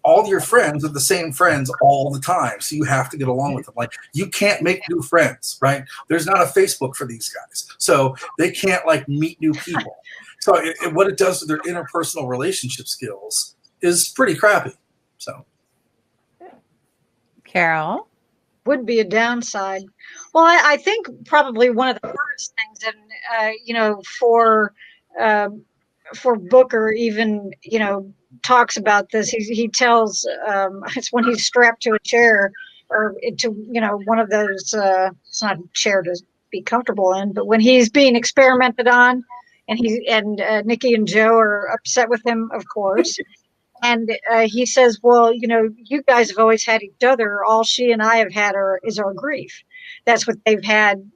all your friends are the same friends all the time. So you have to get along with them. Like, you can't make new friends, right? There's not a Facebook for these guys. So they can't meet new people. So what it does to their interpersonal relationship skills is pretty crappy. So. Carol? Would be a downside. Well, I think probably one of the worst things, and, for Booker even, talks about this. He tells it's when he's strapped to a chair or to one of those. It's not a chair to be comfortable in, but when he's being experimented on, and Nikki and Joe are upset with him, of course. And he says, "Well, you guys have always had each other. All she and I have had is our grief. That's what they've had,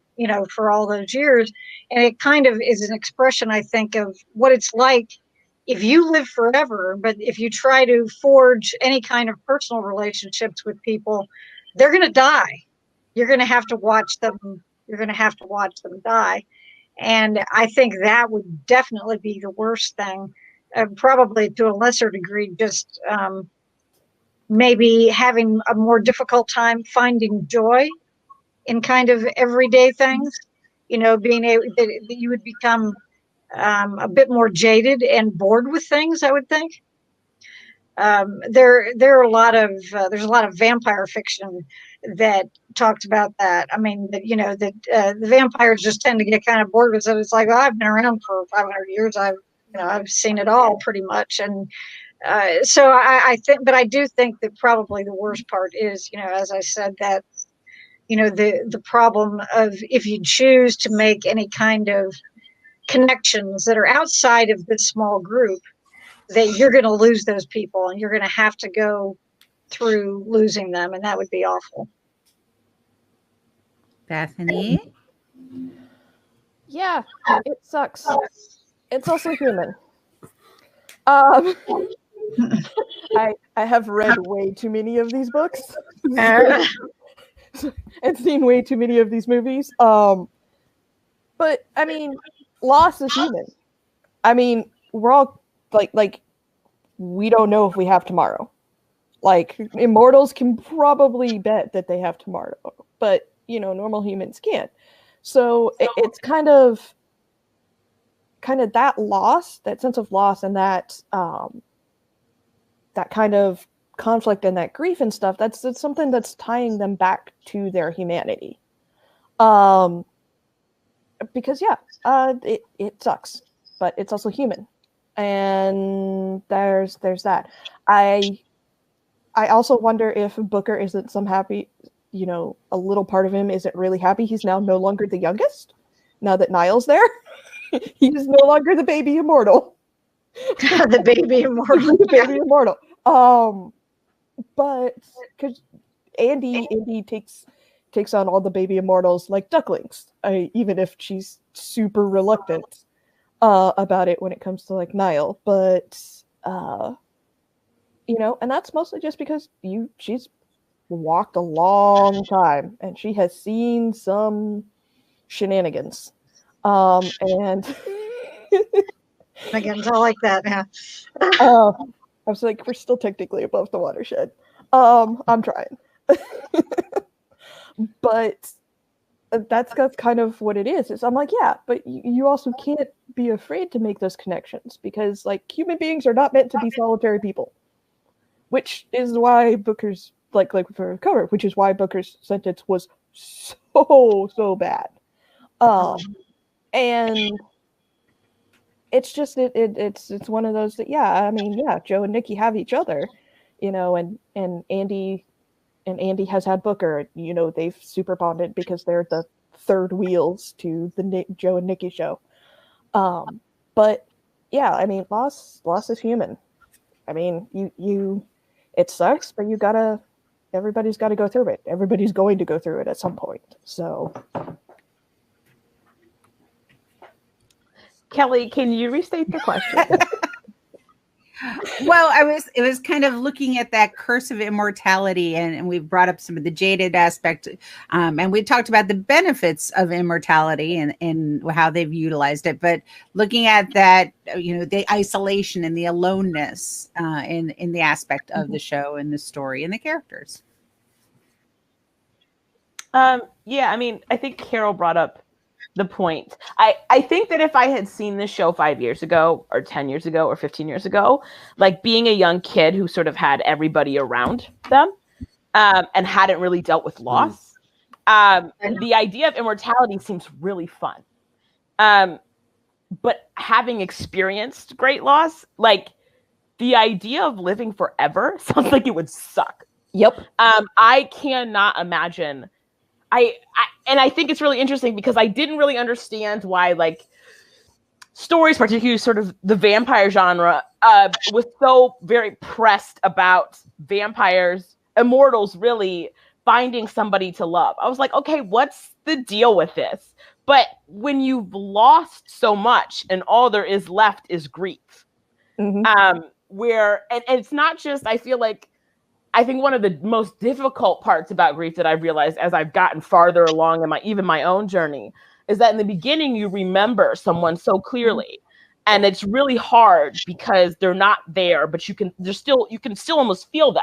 for all those years." And it kind of is an expression, I think, of what it's like if you live forever, but if you try to forge any kind of personal relationships with people, they're going to die. You're going to have to watch them. You're going to have to watch them die. And I think that would definitely be the worst thing. Probably to a lesser degree, just maybe having a more difficult time finding joy in kind of everyday things. Being able that you would become a bit more jaded and bored with things, I would think. There are a lot of there's a lot of vampire fiction that talks about that. I mean, that the vampires just tend to get kind of bored with it. It's like, I've been around for 500 years. I've seen it all pretty much. And so I think, but I do think that probably the worst part is, as I said, that, the problem of if you choose to make any kind of connections that are outside of this small group, that you're going to lose those people and you're going to have to go through losing them. And that would be awful. Bethany? Yeah, it sucks. It's also human. I have read way too many of these books and seen way too many of these movies. But I mean, loss is human. I mean, we're all like we don't know if we have tomorrow. Like, immortals can probably bet that they have tomorrow, but normal humans can't. So it's kind of that loss, that sense of loss, and that that kind of conflict and that grief and stuff. That's something that's tying them back to their humanity. Because it sucks, but it's also human, and there's that. I I also wonder if Booker isn't some happy, a little part of him isn't really happy. He's now no longer the youngest. Now that Niall's there, he's no longer the baby immortal. The baby immortal. The baby immortal. But because Andy takes on all the baby immortals like ducklings, even if she's super reluctant about it when it comes to like Niall. But and that's mostly just because she's walked a long time and she has seen some shenanigans. And again, I like that. Yeah. I was like, we're still technically above the watershed. I'm trying. But that's kind of what it is. I'm like, yeah, but you also can't be afraid to make those connections because like human beings are not meant to be solitary people, which is why Booker's like for cover, which is why Booker's sentence was so bad. And it's just it's one of those that Joe and Nikki have each other, and Andy has had Booker. They've super bonded because they're the third wheels to the Joe and Nikki show. But yeah, I mean, loss is human. I mean, you it sucks, but everybody's got to go through it. Everybody's going to go through it at some point. So. Kelly, can you restate the question? Well, it was kind of looking at that curse of immortality, and we've brought up some of the jaded aspect, and we talked about the benefits of immortality and how they've utilized it. But looking at that, the isolation and the aloneness in the aspect of the show and the story and the characters. Yeah, I mean, I think Carol brought up the point. I think that if I had seen this show 5 years ago or 10 years ago or 15 years ago, like being a young kid who sort of had everybody around them and hadn't really dealt with loss, the idea of immortality seems really fun. But having experienced great loss, like the idea of living forever sounds like it would suck. Yep. I cannot imagine. I think it's really interesting because I didn't really understand why like stories, particularly sort of the vampire genre, was so very pressed about vampires, immortals really finding somebody to love. I was like, okay, what's the deal with this? But when you've lost so much and all there is left is grief, and it's not just, I think one of the most difficult parts about grief that I've realized as I've gotten farther along in my own journey is that in the beginning you remember someone so clearly, and it's really hard because they're not there, but you can still almost feel them.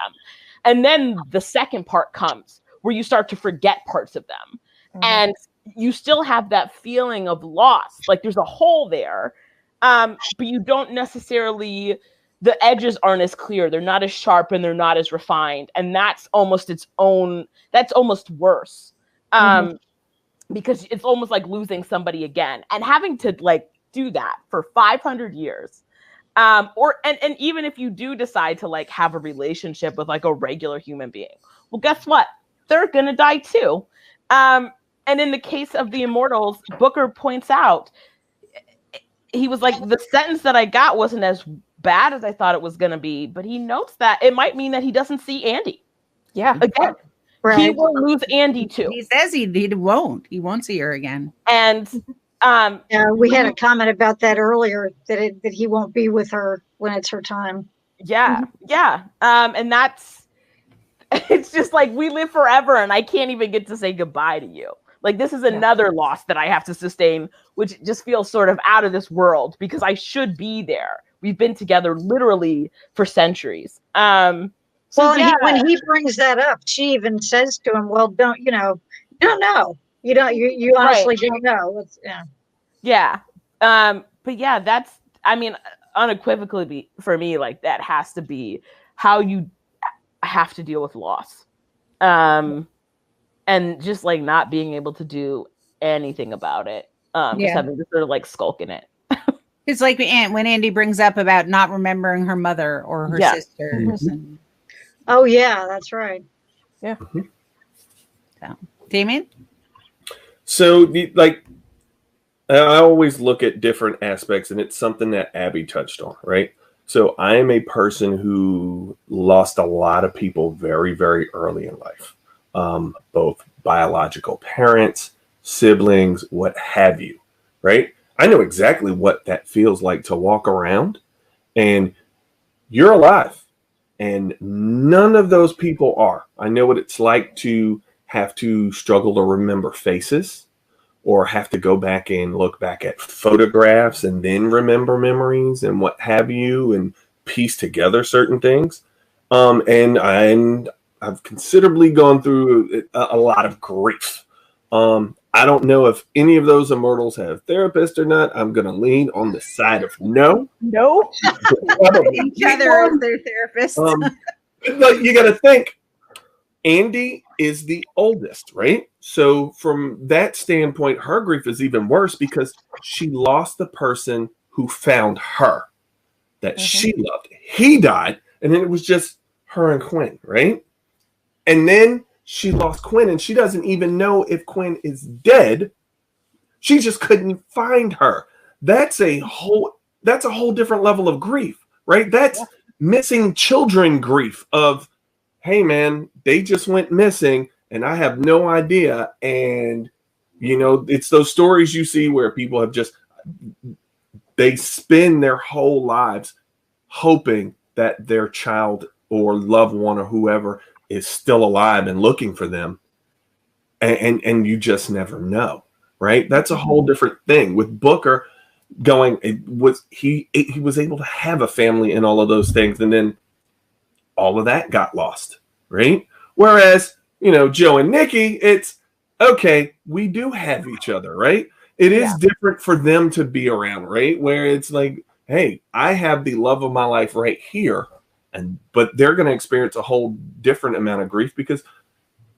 And then the second part comes where you start to forget parts of them, and you still have that feeling of loss, like there's a hole there, but you don't necessarily. The edges aren't as clear. They're not as sharp and they're not as refined. And that's almost worse. Because it's almost like losing somebody again and having to like do that for 500 years. And even if you do decide to like have a relationship with like a regular human being, well, guess what? They're going to die too. And in the case of the immortals, Booker points out, he was like, the sentence that I got wasn't as bad as I thought it was going to be, but he notes that it might mean that he doesn't see Andy. Yeah. Again, he will lose Andy too. He says he won't see her again. And we had a comment about that earlier, that he won't be with her when it's her time. Yeah. Yeah. And it's just like we live forever and I can't even get to say goodbye to you. Like this is another loss that I have to sustain, which just feels sort of out of this world because I should be there. We've been together literally for centuries. When he brings that up, she even says to him, "Well, don't know. You honestly don't know." But yeah, that's. I mean, unequivocally for me, like that has to be how you have to deal with loss, and just like not being able to do anything about it. Just having to sort of like skulk in it. It's like when Andy brings up about not remembering her mother or her sisters. Oh yeah, that's right. Yeah. Mm-hmm. So, Damien? So, like, I always look at different aspects, and it's something that Abby touched on, right? So I am a person who lost a lot of people very, very early in life, both biological parents, siblings, what have you, right? I know exactly what that feels like to walk around and you're alive and none of those people are. I know what it's like to have to struggle to remember faces or have to go back and look back at photographs and then remember memories and what have you and piece together certain things. And I've considerably gone through a lot of grief. I don't know if any of those immortals have therapists or not. I'm going to lean on the side of no. No. Each other as their therapist. But you got to think, Andy is the oldest, right? So from that standpoint, her grief is even worse because she lost the person who found her that she loved. He died, and then it was just her and Quinn, right? And then she lost Quinn, and she doesn't even know if Quinn is dead. She just couldn't find her. That's a whole different level of grief, right? That's missing children grief of, hey man, they just went missing and I have no idea. And you know, it's those stories you see where people have just, they spend their whole lives hoping that their child or loved one or whoever is still alive and looking for them. And you just never know, right? That's a whole different thing. With Booker going, he was able to have a family and all of those things. And then all of that got lost, right? Whereas, you know, Joe and Nikki, it's okay, we do have each other, right? It is different for them to be around, right? Where it's like, hey, I have the love of my life right here, but they're going to experience a whole different amount of grief because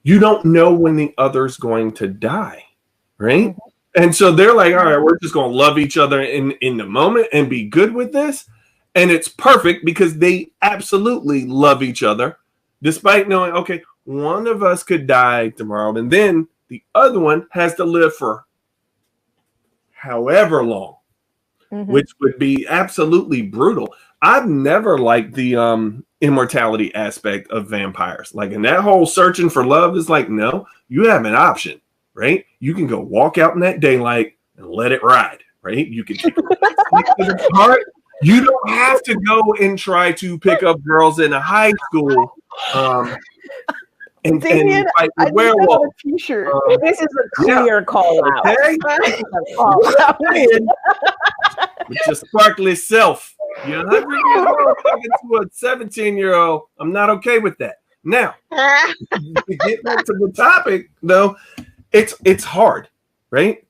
you don't know when the other's going to die, right? Mm-hmm. And so they're like, all right, we're just going to love each other in the moment and be good with this. And it's perfect because they absolutely love each other, despite knowing, okay, one of us could die tomorrow, and then the other one has to live for however long, which would be absolutely brutal. I've never liked the immortality aspect of vampires. Like, and that whole searching for love is like, no, you have an option, right? You can go walk out in that daylight and let it ride, right? You can take the heart. You don't have to go and try to pick up girls in a high school and fight with werewolves. This is a clear call out. Okay? With your sparkly self. You're 100 years old talking to a 17-year-old. I'm not okay with that. Now, to get back to the topic, though, it's hard, right?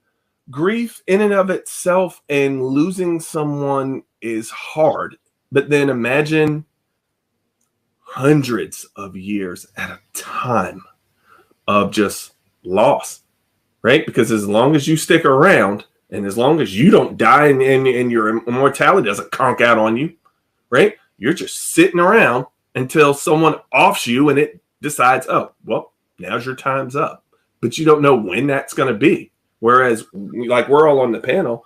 Grief in and of itself and losing someone is hard. But then imagine hundreds of years at a time of just loss, right? Because as long as you stick around and as long as you don't die and your immortality doesn't conk out on you, right? You're just sitting around until someone offs you and it decides, oh, well, now's your time's up. But you don't know when that's going to be. Whereas, like we're all on the panel,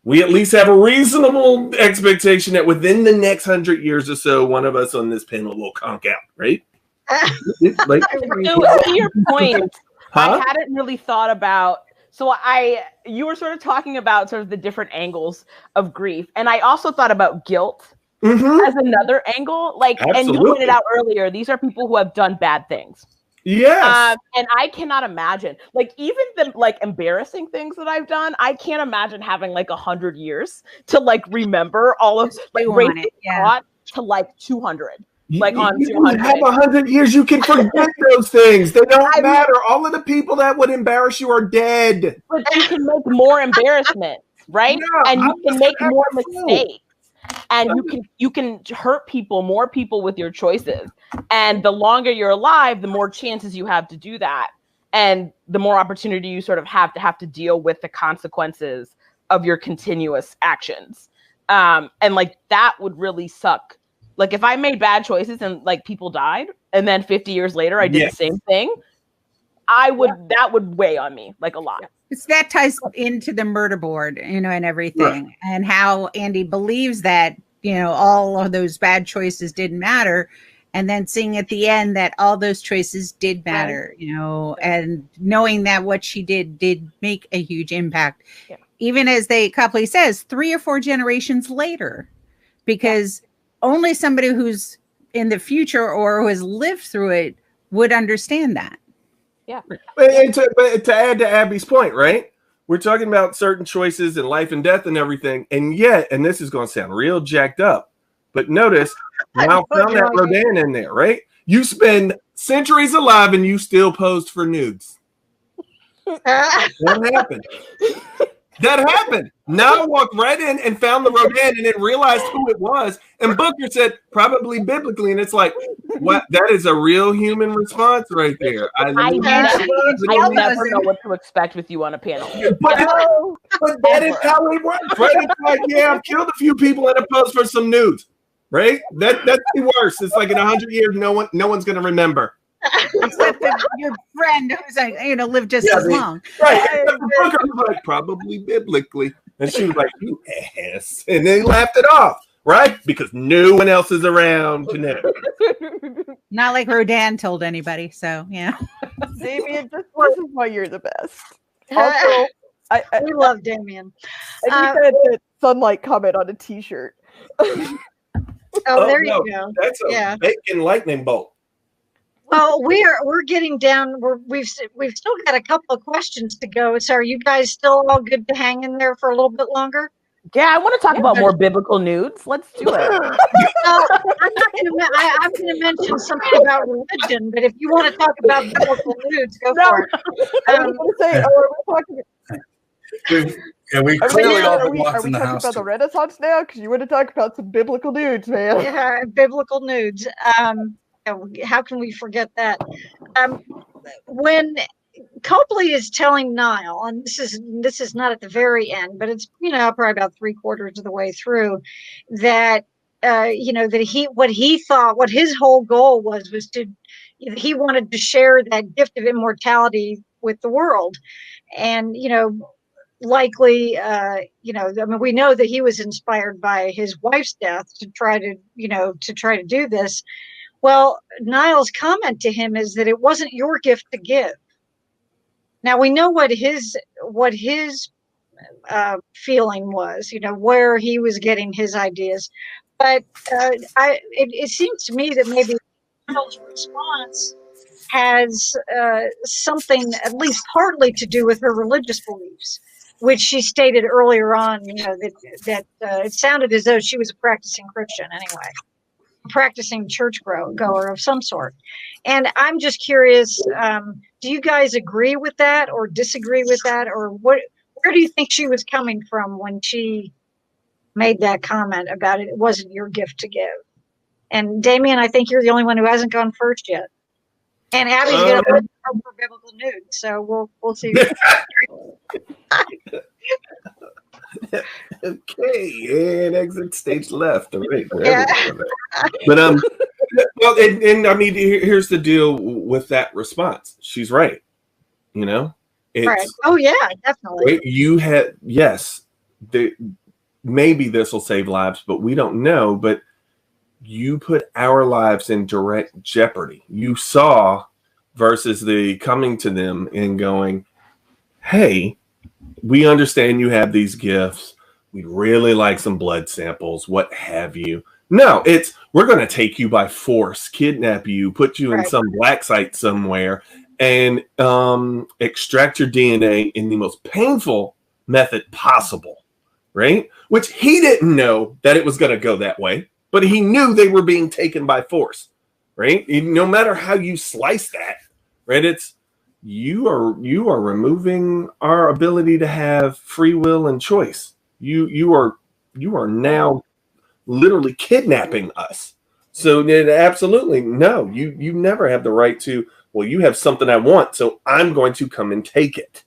we at least have a reasonable expectation that within the next 100 years or so, one of us on this panel will conk out, right? Like, to your point, I hadn't really thought about. So you were sort of talking about sort of the different angles of grief, and I also thought about guilt as another angle. Like, absolutely. And you pointed out earlier, these are people who have done bad things. Yes. And I cannot imagine, like, even the like embarrassing things that I've done, I can't imagine having like 100 years to like remember all of like racing to like 200. Like on 200. You have 100 years, you can forget those things. They don't matter. All of the people that would embarrass you are dead. But you can make more embarrassment, right? Yeah, and you can make more mistakes. And you can hurt more people with your choices. And the longer you're alive, the more chances you have to do that. And the more opportunity you sort of have to deal with the consequences of your continuous actions. And like that would really suck. Like if I made bad choices and like people died, and then 50 years later I did the same thing, that would weigh on me like a lot. It's that ties into the murder board, and everything, and how Andy believes that, all of those bad choices didn't matter. And then seeing at the end that all those choices did matter, and knowing that what she did make a huge impact. Yeah. Even as Copley says, 3 or 4 generations later, because only somebody who's in the future or who has lived through it would understand that. Yeah. But to add to Abby's point, right? We're talking about certain choices and life and death and everything. And yet, and this is going to sound real jacked up, but notice, Nile found that Rodan in there, right? You spend centuries alive and you still posed for nudes. What happened? That happened. Now I walked right in and found the Rodan and then realized who it was. And Booker said, probably biblically. And it's like, what? That is a real human response right there. I never know what to expect with you on a panel. But that is how it works, right? It's like, I've killed a few people and I posed for some nudes, right? That's the worst. It's like in 100 years, no one's going to remember. Except your friend who's lived just as long. Right. Booker was like, probably biblically. And she was like, you ass. And they laughed it off, right? Because no one else is around to know. Not like Rodan told anybody. So, yeah. Damien, this is why you're the best. Also, we love Damien. And you had the sunlight comment on a t-shirt. There you go. That's a bacon lightning bolt. Well, we're getting down. We've still got a couple of questions to go. So, are you guys still all good to hang in there for a little bit longer? Yeah, I want to talk about more biblical nudes. Let's do it. I'm going to mention something about religion, but if you want to talk about biblical nudes, go for it. I was going to say, are we talking about the Renaissance now? Because you want to talk about some biblical nudes, man. Yeah, biblical nudes. How can we forget that? When Copley is telling Nile, and this is not at the very end, but it's probably about 3/4 of the way through, that that what his whole goal was to he wanted to share that gift of immortality with the world, and likely we know that he was inspired by his wife's death to try to do this. Well, Niall's comment to him is that it wasn't your gift to give. Now we know what his feeling was, where he was getting his ideas, but it seems to me that maybe Niall's response has something, at least partly, to do with her religious beliefs, which she stated earlier on. That it sounded as though she was a practicing Christian anyway. Practicing church goer of some sort. And I'm just curious, do you guys agree with that or disagree with that, or where do you think she was coming from when she made that comment about it wasn't your gift to give? And Damien, I think you're the only one who hasn't gone first yet. And Abby's going to go for biblical nudes, so we'll see. Okay, and exit stage left. All right. Yeah. But well, and I mean, here's the deal with that response. She's right. Right. Oh yeah, definitely. You had maybe this will save lives, but we don't know. But you put our lives in direct jeopardy. You saw versus the coming to them and going, hey, we understand you have these gifts. We'd really like some blood samples, what have you. No, we're going to take you by force, kidnap you, put you in some black site somewhere, and extract your DNA in the most painful method possible, right? Which he didn't know that it was going to go that way, but he knew they were being taken by force, right? No matter how you slice that, right? You are removing our ability to have free will and choice. You are now literally kidnapping us. So absolutely no, you never have the right to, well, you have something I want, so I'm going to come and take it.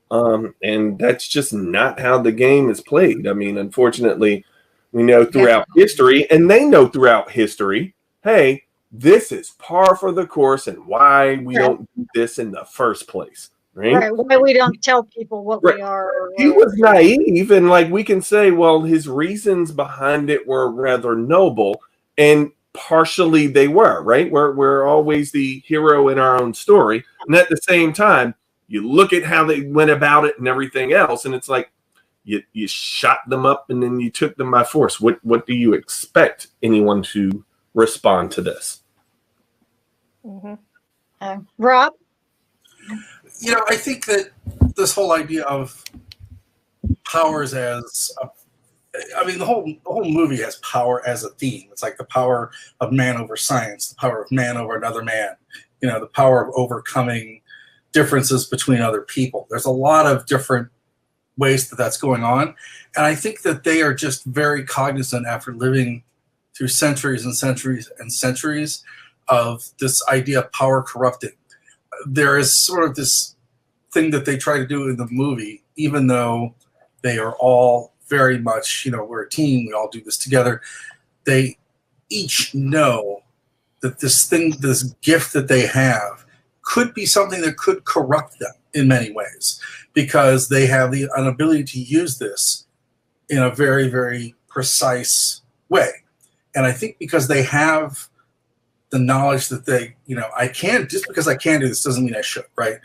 And that's just not how the game is played. I mean, unfortunately, We know throughout history, and they know throughout history, hey, this is par for the course and why we don't do this in the first place. Right? Why we don't tell people what we are. He was naive, and like we can say, well, his reasons behind it were rather noble, and partially they were, right? We're always the hero in our own story. And at the same time, you look at how they went about it and everything else, and it's like you shot them up and then you took them by force. What do you expect anyone to respond to this? Rob? You know, I think that this whole idea of powers as the whole movie has power as a theme. It's like the power of man over science, the power of man over another man, you know, the power of overcoming differences between other people. There's a lot of different ways that that's going on. And I think that they are just very cognizant after living through centuries and centuries and centuries of this idea of power corrupting. There is sort of this thing that they try to do in the movie, even though they are all very much, you know, we're a team, we all do this together. They each know that this gift that they have could be something that could corrupt them in many ways, because they have an ability to use this in a very, very precise way. And I think because they have the knowledge that they, you know, just because I can do this doesn't mean I should, right?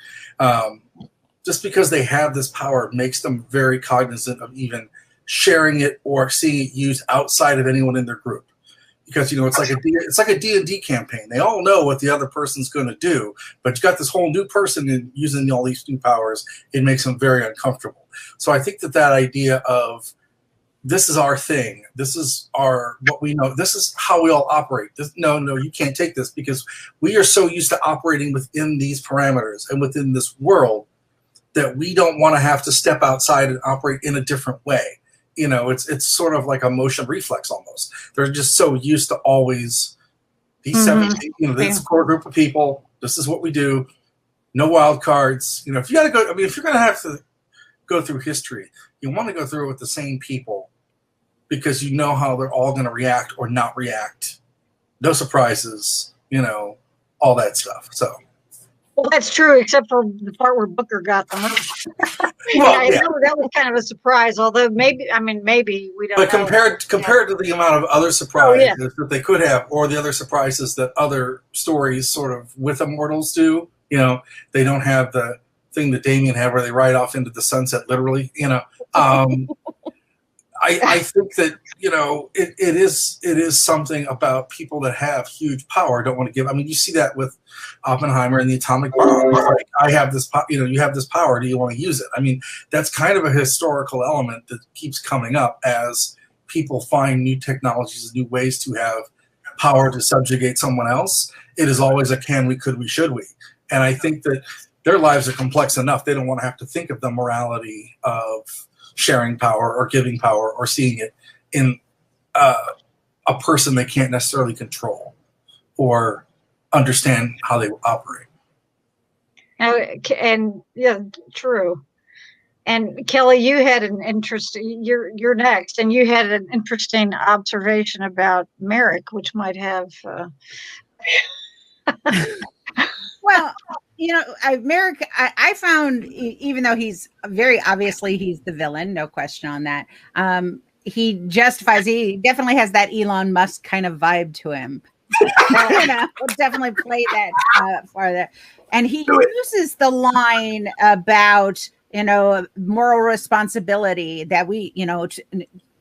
Just because they have this power makes them very cognizant of even sharing it or seeing it used outside of anyone in their group. Because, you know, it's like a D&D campaign. They all know what the other person's going to do, but you got this whole new person using all these new powers. It makes them very uncomfortable. So I think that idea of this is our thing. This is what we know. This is how we all operate. No, you can't take this, because we are so used to operating within these parameters and within this world that we don't want to have to step outside and operate in a different way. You know, it's sort of like a motion reflex almost. They're just so used to always these this core group of people. This is what we do. No wild cards. You know, if you got to go, if you're going to have to go through history, you want to go through it with the same people, because you know how they're all going to react or not react. No surprises, you know, all that stuff. So. Well, that's true, except for the part where Booker got the most. I know that was kind of a surprise, although maybe we don't. But compared to the amount of other surprises that they could have, or the other surprises that other stories sort of with Immortals do, you know, they don't have the thing that Damien had where they ride off into the sunset, literally, you know. I think that, you know, it is something about people that have huge power don't want to give. I mean, you see that with Oppenheimer and the atomic bomb. Like, I have this, you have this power. Do you want to use it? I mean, that's kind of a historical element that keeps coming up as people find new technologies, new ways to have power to subjugate someone else. It is always a can we, could we, should we. And I think that their lives are complex enough. They don't want to have to think of the morality of sharing power or giving power or seeing it in a person they can't necessarily control or understand how they operate. And yeah, true. And Kelly, you had an interesting. You're next, and you had an interesting observation about Merrick, which might have. Well, you know, Merrick, I found, even though he's very obviously he's the villain, no question on that. He definitely has that Elon Musk kind of vibe to him. You know, definitely play that for that. And he uses the line about, you know, moral responsibility that we, you know,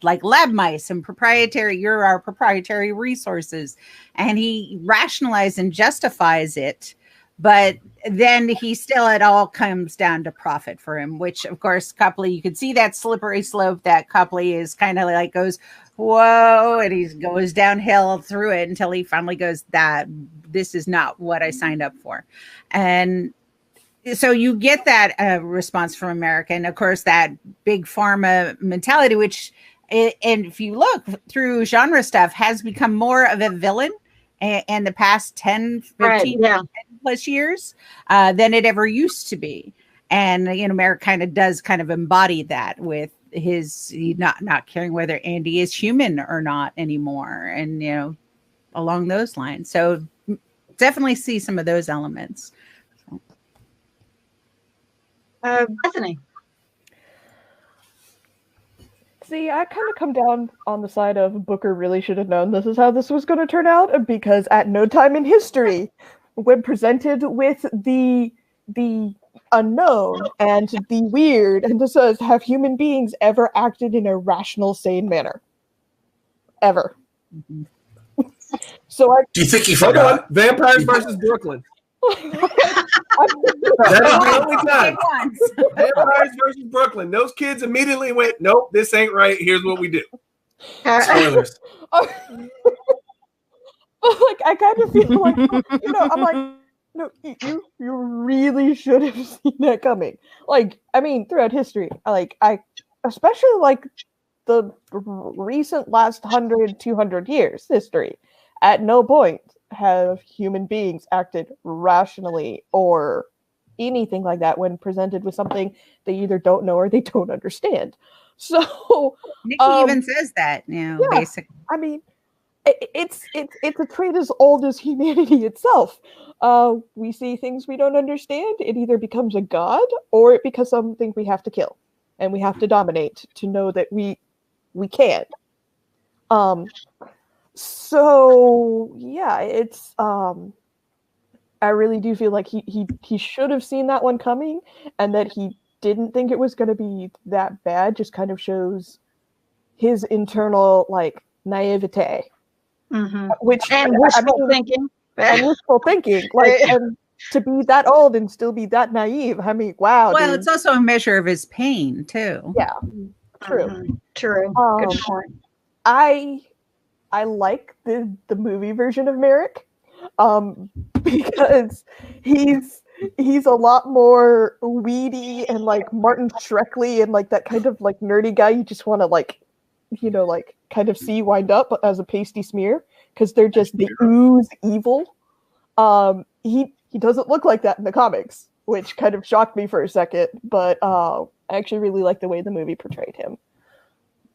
like lab mice and you're our proprietary resources. And he rationalizes and justifies it. But then it all comes down to profit for him, which, of course, Copley, you can see that slippery slope that Copley is kind of like goes, whoa, and he goes downhill through it until he finally goes, that this is not what I signed up for. And so you get that response from America. And, of course, that big pharma mentality, which, and if you look through genre stuff, has become more of a villain in the past 10, 15, 10 plus years than it ever used to be. And, you know, Merrick does embody that with his not caring whether Andy is human or not anymore, and along those lines. So definitely see some of those elements. Bethany. See, I kind of come down on the side of Booker really should have known this is how this was going to turn out, because at no time in history, when presented with the unknown and the weird, and this says, have human beings ever acted in a rational, sane manner? Ever. Mm-hmm. So do you think he forgot? Vampires versus Brooklyn. That is the only time. Vampires versus Brooklyn. Those kids immediately went, nope, this ain't right. Here's what we do. Spoilers. I kind of feel like, I'm like, no, you really should have seen that coming. Throughout history, especially the recent last 100, 200 years history, at no point have human beings acted rationally or anything like that when presented with something they either don't know or they don't understand. So Nikki even says that, basically. I mean, it's a trait as old as humanity itself. We see things we don't understand. It either becomes a god or it becomes something we have to kill and we have to dominate to know that we can. So yeah, it's I really do feel like he should have seen that one coming, and that he didn't think it was going to be that bad just kind of shows his internal naivete, which and wishful thinking. And wishful thinking, and to be that old and still be that naive. I mean, wow. Well, dude. it's also a measure of his pain too. Yeah, true. True. Good point. I like the movie version of Merrick, because he's a lot more weedy and Martin Shkreli and that kind of nerdy guy you just want to kind of see wind up as a pasty smear, because they're just the ooze evil. He doesn't look like that in the comics, which kind of shocked me for a second, but I actually really like the way the movie portrayed him.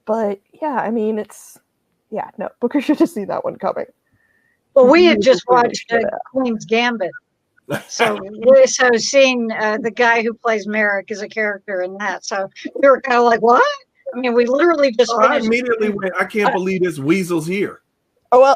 But yeah, I mean, Booker should have seen that one coming. Well, we had just watched Queen's Gambit. So seeing the guy who plays Merrick as a character in that. So we were kind of like, what? I mean, we literally just I immediately went, I can't believe this weasel's here. Oh, well,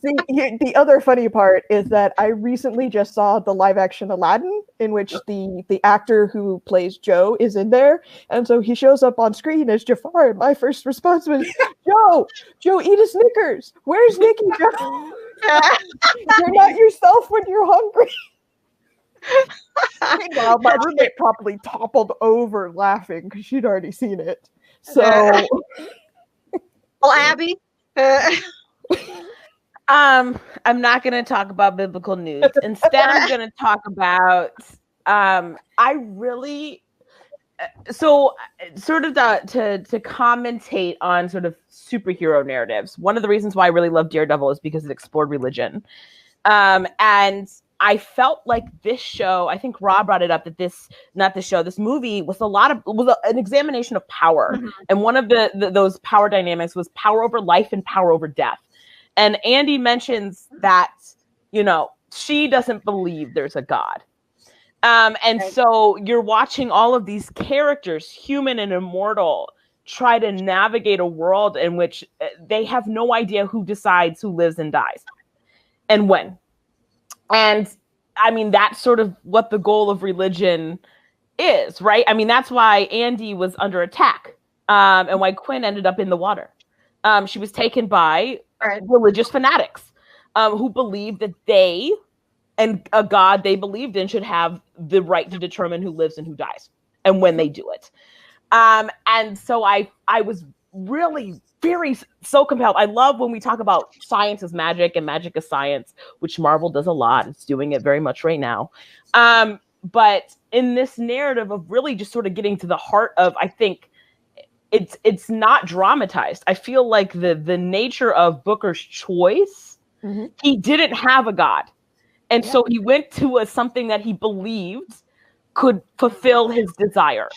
see, the other funny part is that I recently just saw the live-action Aladdin, in which the actor who plays Joe is in there, and so he shows up on screen as Jafar, and my first response was, Joe, eat a Snickers. Where's Nikki, Joe? You're not yourself when you're hungry. Meanwhile, my roommate probably toppled over laughing because she'd already seen it. So, well, Abby. I'm not going to talk about biblical news. Instead, I'm going to talk about. I really, so sort of to commentate on sort of superhero narratives. One of the reasons why I really love Daredevil is because it explored religion, and I felt like this show, I think Rob brought it up, that this movie was an examination of power. Mm-hmm. And one of those power dynamics was power over life and power over death. And Andy mentions that, she doesn't believe there's a God. And so you're watching all of these characters, human and immortal, try to navigate a world in which they have no idea who decides who lives and dies and when. And I mean, that's sort of what the goal of religion is, right? I mean, that's why Andy was under attack, and why Quinn ended up in the water. She was taken by religious fanatics who believed that they and a God they believed in should have the right to determine who lives and who dies and when they do it. And so I was really so compelled. I love when we talk about science as magic and magic as science, which Marvel does a lot. It's doing it very much right now. But in this narrative of really just sort of getting to the heart of, I think it's not dramatized. I feel like the nature of Booker's choice, mm-hmm. he didn't have a God. And so he went to something that he believed could fulfill his desire.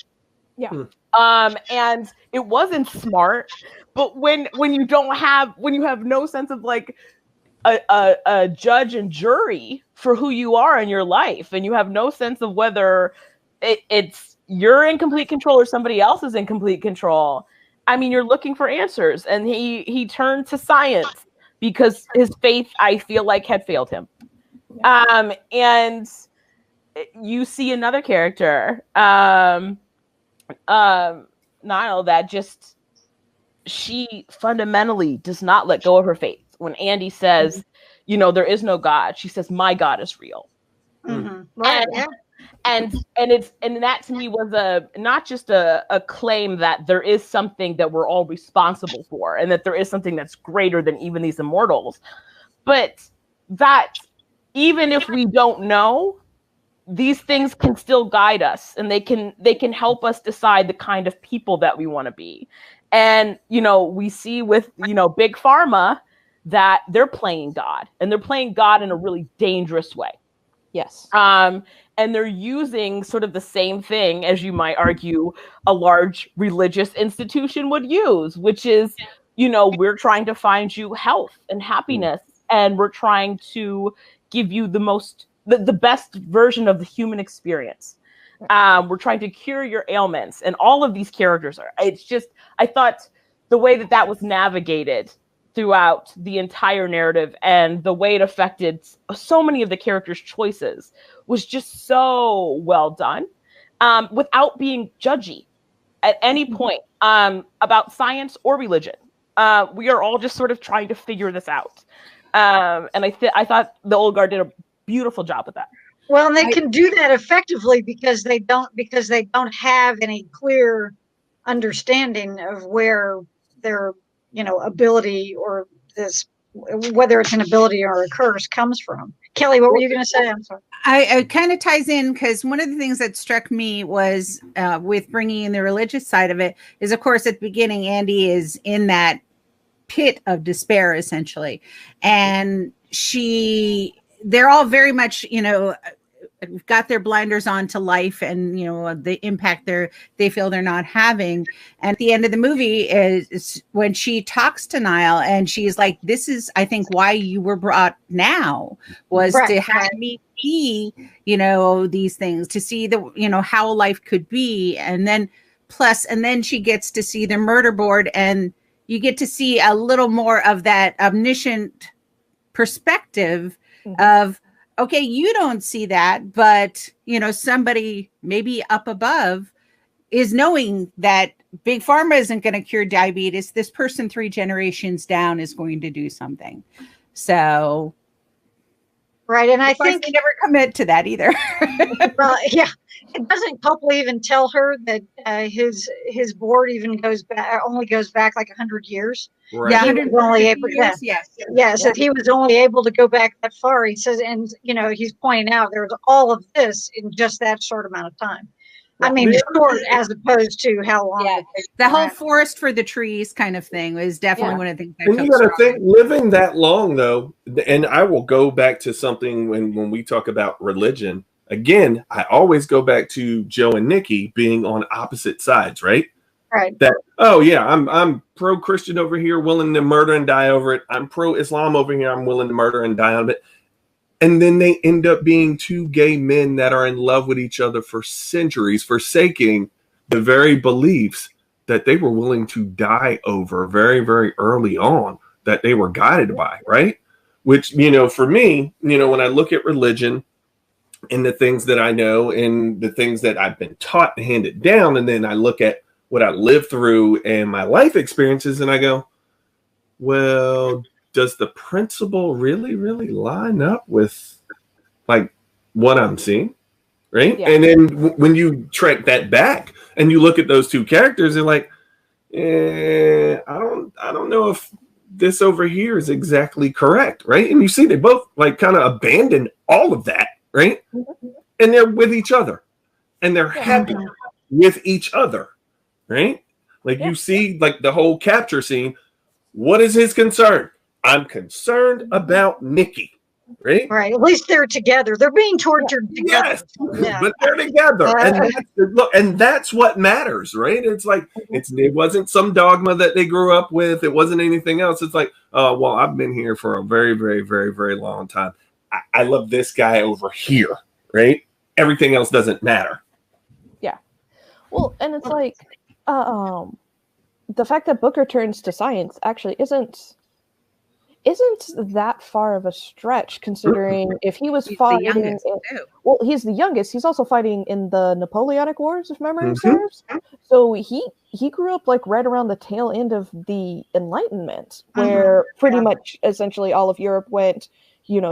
Yeah. And it wasn't smart. But when you have no sense of like a judge and jury for who you are in your life, and you have no sense of whether it's you're in complete control or somebody else is in complete control. I mean, you're looking for answers, and he turned to science because his faith, I feel like, had failed him. And you see another character, Niall, that just, she fundamentally does not let go of her faith. When Andy says, you know, there is no God, she says, my God is real. Right, and that to me was not just a claim that there is something that we're all responsible for, and that there is something that's greater than even these immortals, but that even if we don't know, these things can still guide us, and they can help us decide the kind of people that we want to be. And, you know, we see with, you know, Big Pharma that they're playing God, and they're playing God in a really dangerous way. Yes. And they're using sort of the same thing, as you might argue, a large religious institution would use, which is, you know, we're trying to find you health and happiness, and we're trying to give you the best version of the human experience. We're trying to cure your ailments, and all of these characters are. It's just, I thought the way that was navigated throughout the entire narrative, and the way it affected so many of the characters' choices, was just so well done, without being judgy at any point about science or religion. We are all just sort of trying to figure this out, and I thought the Old Guard did a beautiful job with that. Well, and they can do that effectively because they don't have any clear understanding of where their, you know, ability, or this, whether it's an ability or a curse, comes from. Kelly, what were you going to say? I'm sorry. It kind of ties in, because one of the things that struck me was with bringing in the religious side of it is, of course, at the beginning, Andy is in that pit of despair, essentially. And they're all very much, you know, got their blinders on to life, and, you know, the impact they feel they're not having. And at the end of the movie is when she talks to Niall, and she's like, this is, I think, why you were brought now, was to have me see, you know, these things, to see the, you know, how life could be. And then she gets to see the murder board, and you get to see a little more of that omniscient perspective of, okay, you don't see that, but, you know, somebody maybe up above is knowing that Big Pharma isn't going to cure diabetes. This person 3 generations down is going to do something. So, right, and I think they never commit to that either. Well, yeah, it doesn't Copley even tell her that his board even only goes back like 100 years. Right. Yeah, He was only able, years, yes, if he was only able to go back that far, he says, and, you know, he's pointing out there's all of this in just that short amount of time. I mean, short as opposed to how long. Yeah. The whole forest for the trees kind of thing was definitely one of the things. And you got to think, living that long, though, and I will go back to something when we talk about religion. Again, I always go back to Joe and Nikki being on opposite sides, right? Right. That, oh yeah, I'm pro-Christian over here, willing to murder and die over it. I'm pro-Islam over here, I'm willing to murder and die on it. And then they end up being 2 gay men that are in love with each other for centuries, forsaking the very beliefs that they were willing to die over very, very early on, that they were guided by, right? Which, you know, for me, you know, when I look at religion and the things that I know and the things that I've been taught and handed down, and then I look at what I lived through and my life experiences, and I go, well, does the principle really, really line up with like what I'm seeing? Right. Yeah. And then when you track that back and you look at those 2 characters, they're like, I don't know if this over here is exactly correct. Right. And you see, they both like kind of abandon all of that. Right. And they're with each other, and they're happy with each other. Right. Like you see, like the whole capture scene. What is his concern? I'm concerned about Nikki. right? Right. At least they're together. They're being tortured together. Yes, Yeah. but they're together, and that's what matters, right? It's like it wasn't some dogma that they grew up with. It wasn't anything else. It's like, oh well, I've been here for a very, very, very, very long time. I love this guy over here, right? Everything else doesn't matter. Yeah. Well, and it's like the fact that Booker turns to science actually isn't that far of a stretch, considering if he was fighting. Well, he's the youngest. He's also fighting in the Napoleonic Wars, if memory serves. So he grew up like right around the tail end of the Enlightenment, where pretty much essentially all of Europe went,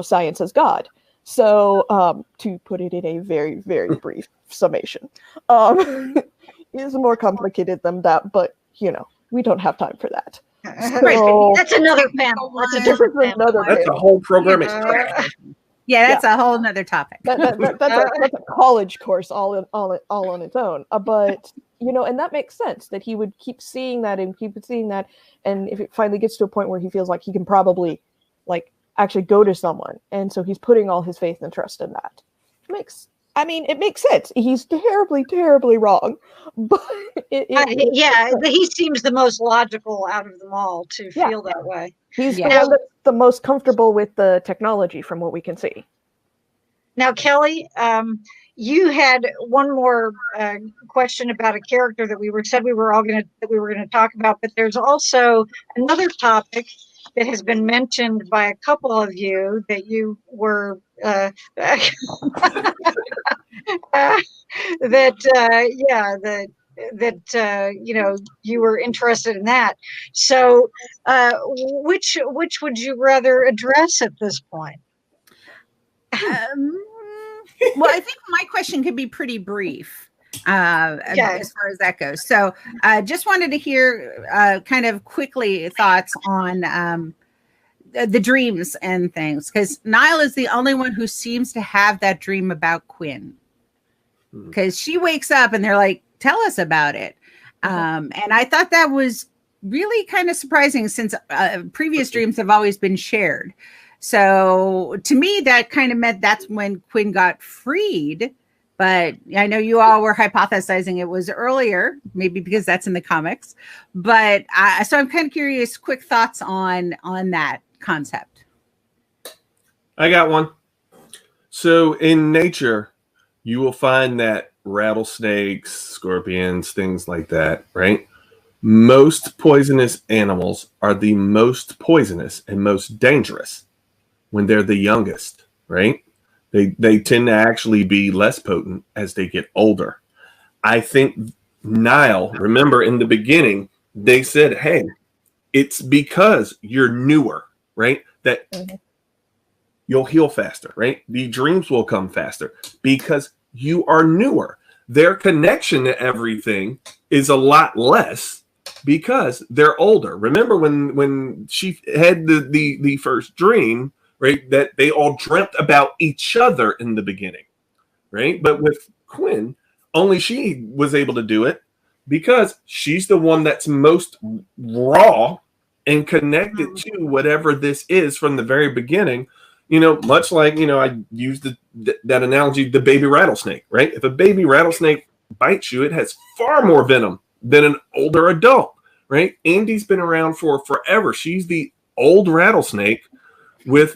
science as God. So to put it in a very, very brief summation, is more complicated than that, but we don't have time for that. So, that's another panel. That's a different panel. That's a whole program. Yeah, that's a whole nother topic. That's a college course all on its own. But and that makes sense that he would keep seeing that, and if it finally gets to a point where he feels like he can probably actually go to someone, and so he's putting all his faith and trust in that. It makes sense. He's terribly, terribly wrong, but he seems the most logical out of them all to feel that way. He's the one that's the most comfortable with the technology, from what we can see. Now, Kelly, you had one more question about a character that we were going to talk about, but there's also another topic that has been mentioned by a couple of you that you were you were interested in that. So which would you rather address at this point? Well, I think my question could be pretty brief as far as that goes. So just wanted to hear kind of quickly thoughts on the dreams and things, because Nile is the only one who seems to have that dream about Quinn, because she wakes up and they're like, tell us about it. And I thought that was really kind of surprising, since previous dreams have always been shared. So to me, that kind of meant that's when Quinn got freed. But I know you all were hypothesizing it was earlier, maybe because that's in the comics. But so I'm kind of curious, quick thoughts on that concept. I got one. So in nature, you will find that rattlesnakes, scorpions, things like that, right? Most poisonous animals are the most poisonous and most dangerous when they're the youngest, right? They tend to actually be less potent as they get older. I think Nile, remember in the beginning, they said, hey, it's because you're newer, right? That you'll heal faster, right? The dreams will come faster because you are newer. Their connection to everything is a lot less because they're older. Remember when she had the first dream, right, that they all dreamt about each other in the beginning, right? But with Quinn, only she was able to do it because she's the one that's most raw and connected to whatever this is from the very beginning. Much like, I used that analogy, the baby rattlesnake, right? If a baby rattlesnake bites you, it has far more venom than an older adult, right? Andy's been around for forever. She's the old rattlesnake with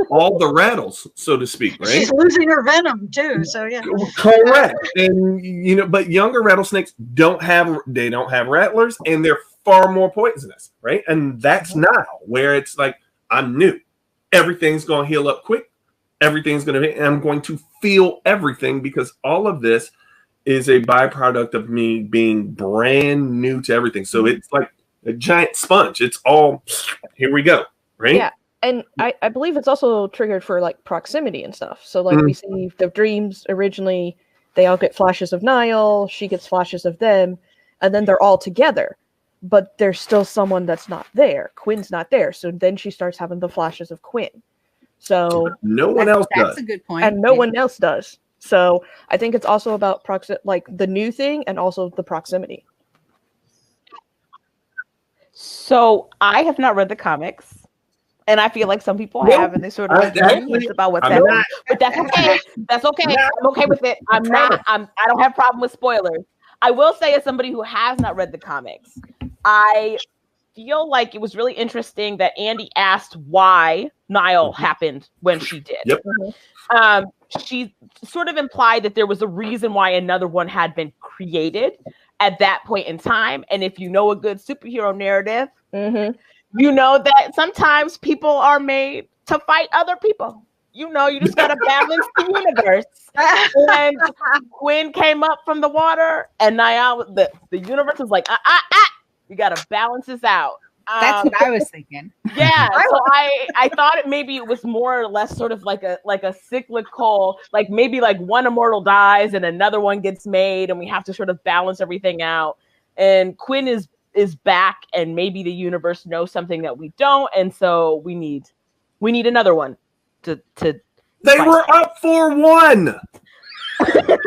all the rattles, so to speak, right? She's losing her venom too, so yeah. Correct. And but younger rattlesnakes don't have rattlers, and they're far more poisonous, right? And that's now where it's like, I'm new. Everything's going to heal up quick. I'm going to feel everything, because all of this is a byproduct of me being brand new to everything. So it's like a giant sponge. It's all, here we go, right? Yeah. And I believe it's also triggered for like proximity and stuff. So like we see the dreams originally, they all get flashes of Nile, she gets flashes of them, and then they're all together. But there's still someone that's not there. Quinn's not there. So then she starts having the flashes of Quinn. So no one else does. That's a good point. And no one else does. So I think it's also about like the new thing and also the proximity. So I have not read the comics. And I feel like some people have, and they sort of it's about what's happening. But that's okay. That's okay. I'm okay with it. I don't have a problem with spoilers. I will say, as somebody who has not read the comics, I feel like it was really interesting that Andy asked why Nile happened when she did. Yep. She sort of implied that there was a reason why another one had been created at that point in time. And if you know a good superhero narrative, you know that sometimes people are made to fight other people. You know, you just got to balance the universe. And Quinn came up from the water, and Niall, the universe was like, you got to balance this out. That's what I was thinking. Yeah, so I thought maybe it was more or less sort of like a cyclical, like maybe like one immortal dies and another one gets made, and we have to sort of balance everything out. And Quinn is back, and maybe the universe knows something that we don't, and so we need another one to They were up 4-1. To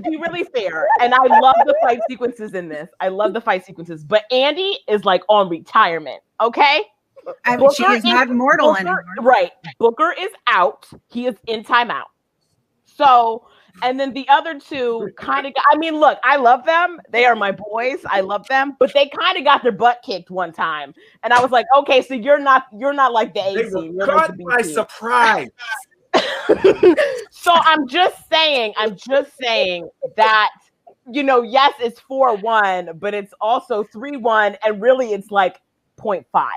be really fair, and I love the fight sequences in this. I love the fight sequences, but Andy is like on retirement. Okay, I mean, she is not immortal anymore. Right, Booker is out. He is in timeout. So. And then the other two kind of, I mean, look, I love them. They are my boys. I love them, but they kind of got their butt kicked one time. And I was like, okay, so you're not like the A team. You're caught by surprise. So I'm just saying that, you know, yes, it's 4-1, but it's also 3-1. And really it's like 0.5.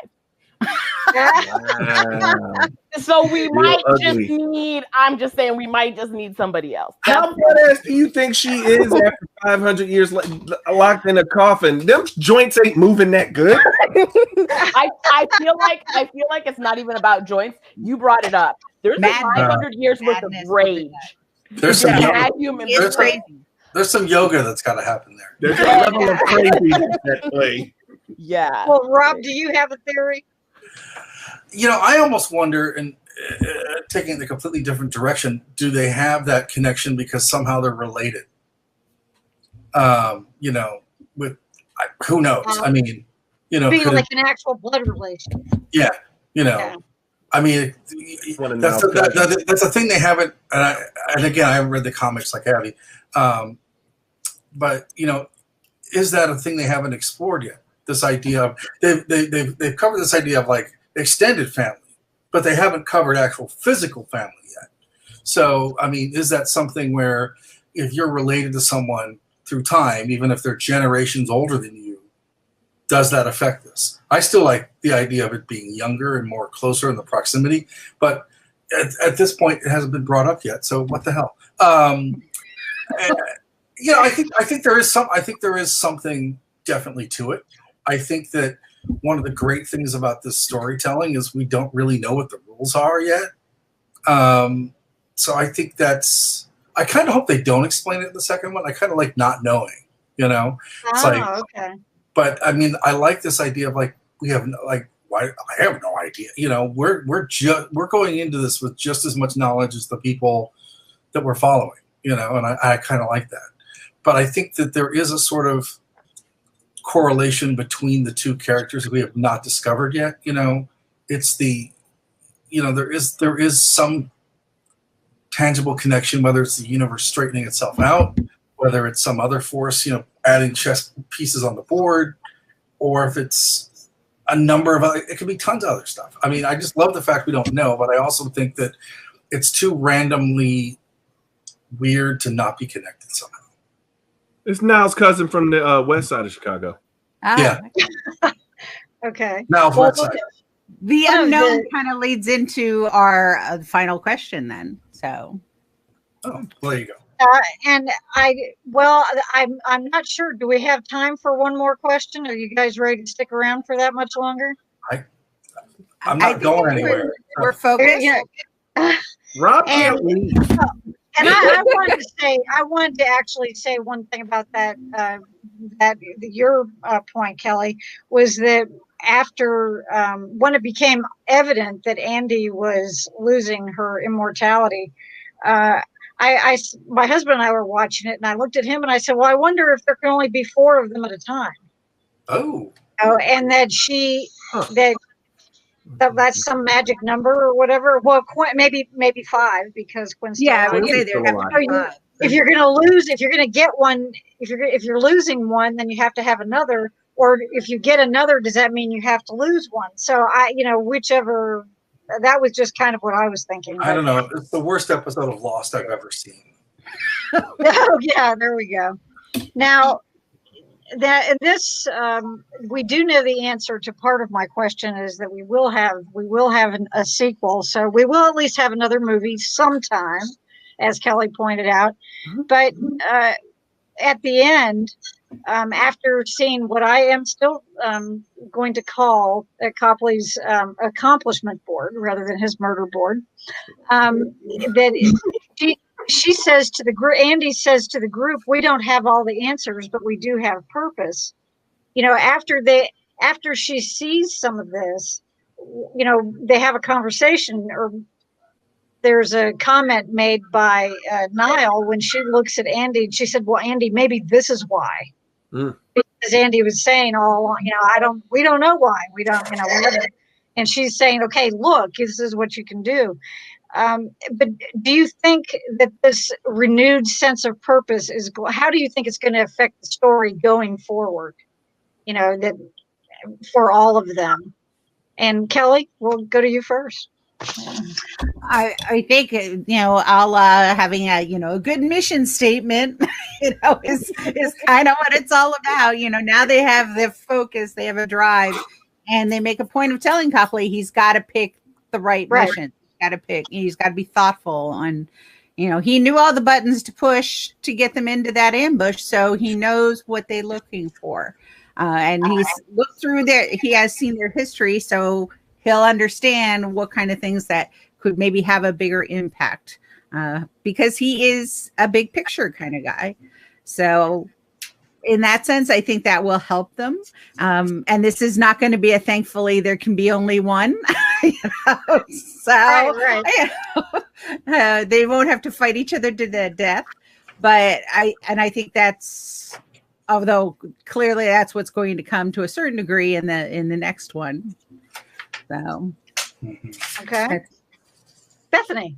So we might just need, I'm just saying we might just need somebody else. How badass do you think she is after 500 years locked in a coffin? Them joints ain't moving that good. I feel like it's not even about joints. You brought it up. There's 500 years worth of rage. There's some yoga that's got to happen there. There's a level of crazy at play. Yeah. Well, Rob, do you have a theory? You know, I almost wonder, and taking the completely different direction, do they have that connection because somehow they're related? You know, who knows? I mean, you know, being like an actual blood relation. Yeah, you know, yeah. I mean, that's a thing they haven't. And again, I haven't read the comics like Abby, but you know, is that a thing they haven't explored yet? This idea of they've covered this idea of like extended family, but they haven't covered actual physical family yet. So, I mean, is that something where if you're related to someone through time, even if they're generations older than you, does that affect this? I still like the idea of it being younger and more closer in the proximity, but at this point, it hasn't been brought up yet. So what the hell? You know, I think there is something definitely to it. I think that one of the great things about this storytelling is we don't really know what the rules are yet. So I think I kind of hope they don't explain it in the second one. I kind of like not knowing, you know? It's okay. But I mean, I like this idea of like, we have like, why I have no idea, you know, we're going into this with just as much knowledge as the people that we're following, you know? And I kind of like that. But I think that there is a sort of correlation between the two characters that we have not discovered yet. You know, it's there is some tangible connection, whether it's the universe straightening itself out, whether it's some other force, you know, adding chess pieces on the board, or if it's a number of other, it could be tons of other stuff. I mean, I just love the fact we don't know, but I also think that it's too randomly weird to not be connected somehow. It's Niall's cousin from the west side of Chicago. Yeah. Okay. Niall's west side. The unknown kind of leads into our final question then. So. Oh, well, there you go. And I'm not sure. Do we have time for one more question? Are you guys ready to stick around for that much longer? I'm not going anywhere. We're focused. Rob can't leave. And I wanted to actually say one thing about that. Your point, Kelly, was that after when it became evident that Andy was losing her immortality, my husband and I were watching it, and I looked at him and I said, "Well, I wonder if there can only be 4 of them at a time." Oh. Oh, and that that's some magic number or whatever. Well, maybe 5 because Quinn's still Yeah, I alive. would say there have to be 5. If you're going to lose, if you're going to get one, if you're losing one, then you have to have another. Or if you get another, does that mean you have to lose one? So whichever. That was just kind of what I was thinking. I don't know. It's the worst episode of Lost I've ever seen. Oh yeah, there we go. Now, we do know the answer to part of my question is that we will have a sequel, so we will at least have another movie sometime, as Kelly pointed out. But at the end, after seeing what I am still going to call Copley's accomplishment board rather than his murder board, that she says to the group, Andy says to the group, we don't have all the answers, but we do have purpose. After she sees some of this, they have a conversation, or there's a comment made by Niall when she looks at Andy and she said, well, Andy, maybe this is why. Because Andy was saying we don't know why. We don't, whatever. And she's saying, okay, look, this is what you can do. But do you think that this renewed sense of purpose how do you think it's going to affect the story going forward? That for all of them. And Kelly, we'll go to you first. I think I'll having a good mission statement is kind of what it's all about. Now they have the focus, they have a drive, and they make a point of telling Copley he's got to pick the right mission. He's got to be thoughtful on, he knew all the buttons to push to get them into that ambush, so he knows what they're looking for, and he's looked through he has seen their history, so he'll understand what kind of things that could maybe have a bigger impact, because he is a big picture kind of guy. So in that sense, I think that will help them. And this is not going to be thankfully there can be only one. So they won't have to fight each other to the death. But I think that's, although clearly that's what's going to come to a certain degree in the next one. So, okay, Bethany.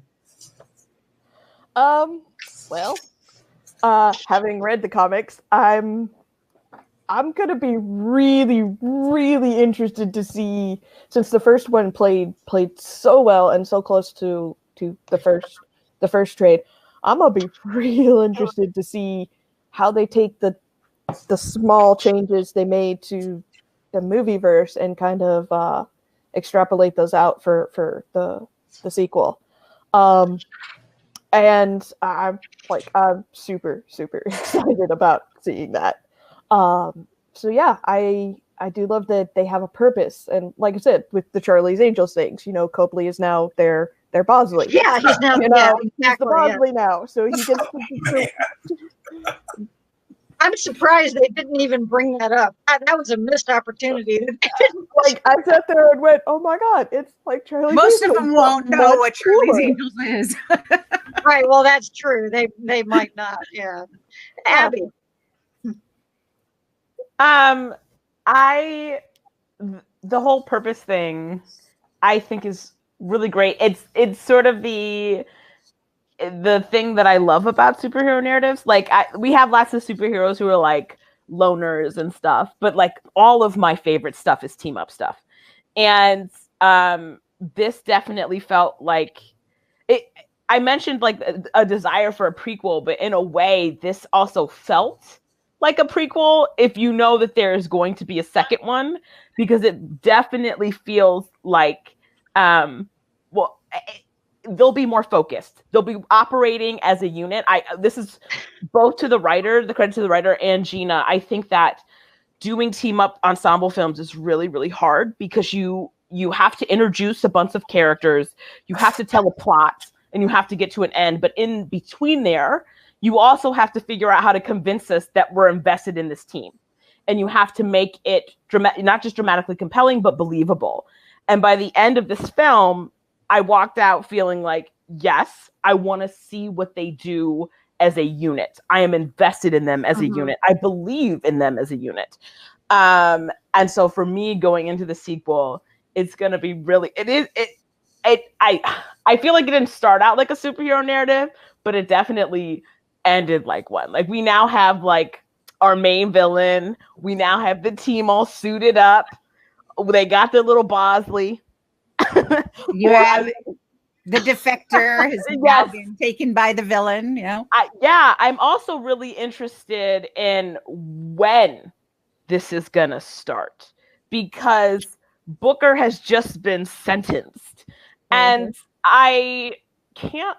Well, having read the comics, I'm gonna be really, really interested to see, since the first one played so well and so close to the first trade. I'm gonna be real interested to see how they take the small changes they made to the movieverse and kind of extrapolate those out for the sequel. And I'm super, super excited about seeing that. So yeah, I do love that they have a purpose. And like I said, with the Charlie's Angels things, Copley is now their Bosley. Yeah, he's now exactly, he's the Bosley now. So he gets I'm surprised they didn't even bring that up. That was a missed opportunity. I sat there and went, "Oh my God, it's like Charlie's Most Angels. of them won't know what Charlie's Angels is." Right. Well, that's true. They might not. Yeah. Abby. The whole purpose thing, I think, is really great. It's sort of the thing that I love about superhero narratives. We have lots of superheroes who are like loners and stuff, but like all of my favorite stuff is team up stuff. And this definitely felt like it. I mentioned like a desire for a prequel, but in a way, this also felt like a prequel if you know that there is going to be a second one, because it definitely feels like, they'll be more focused. They'll be operating as a unit. This is both to the writer, the credit to the writer and Gina. I think that doing team up ensemble films is really, really hard because you have to introduce a bunch of characters, you have to tell a plot, and you have to get to an end. But in between there, you also have to figure out how to convince us that we're invested in this team. And you have to make it not just dramatically compelling, but believable. And by the end of this film, I walked out feeling like, yes, I want to see what they do as a unit. I am invested in them as a unit. I believe in them as a unit. And so for me going into the sequel, it's going to be really, I feel like it didn't start out like a superhero narrative, but it definitely ended like one. Like we now have like our main villain. We now have the team all suited up. They got their little Bosley. You have the defector has now been taken by the villain, you know? I'm also really interested in when this is going to start, because Booker has just been sentenced. And I can't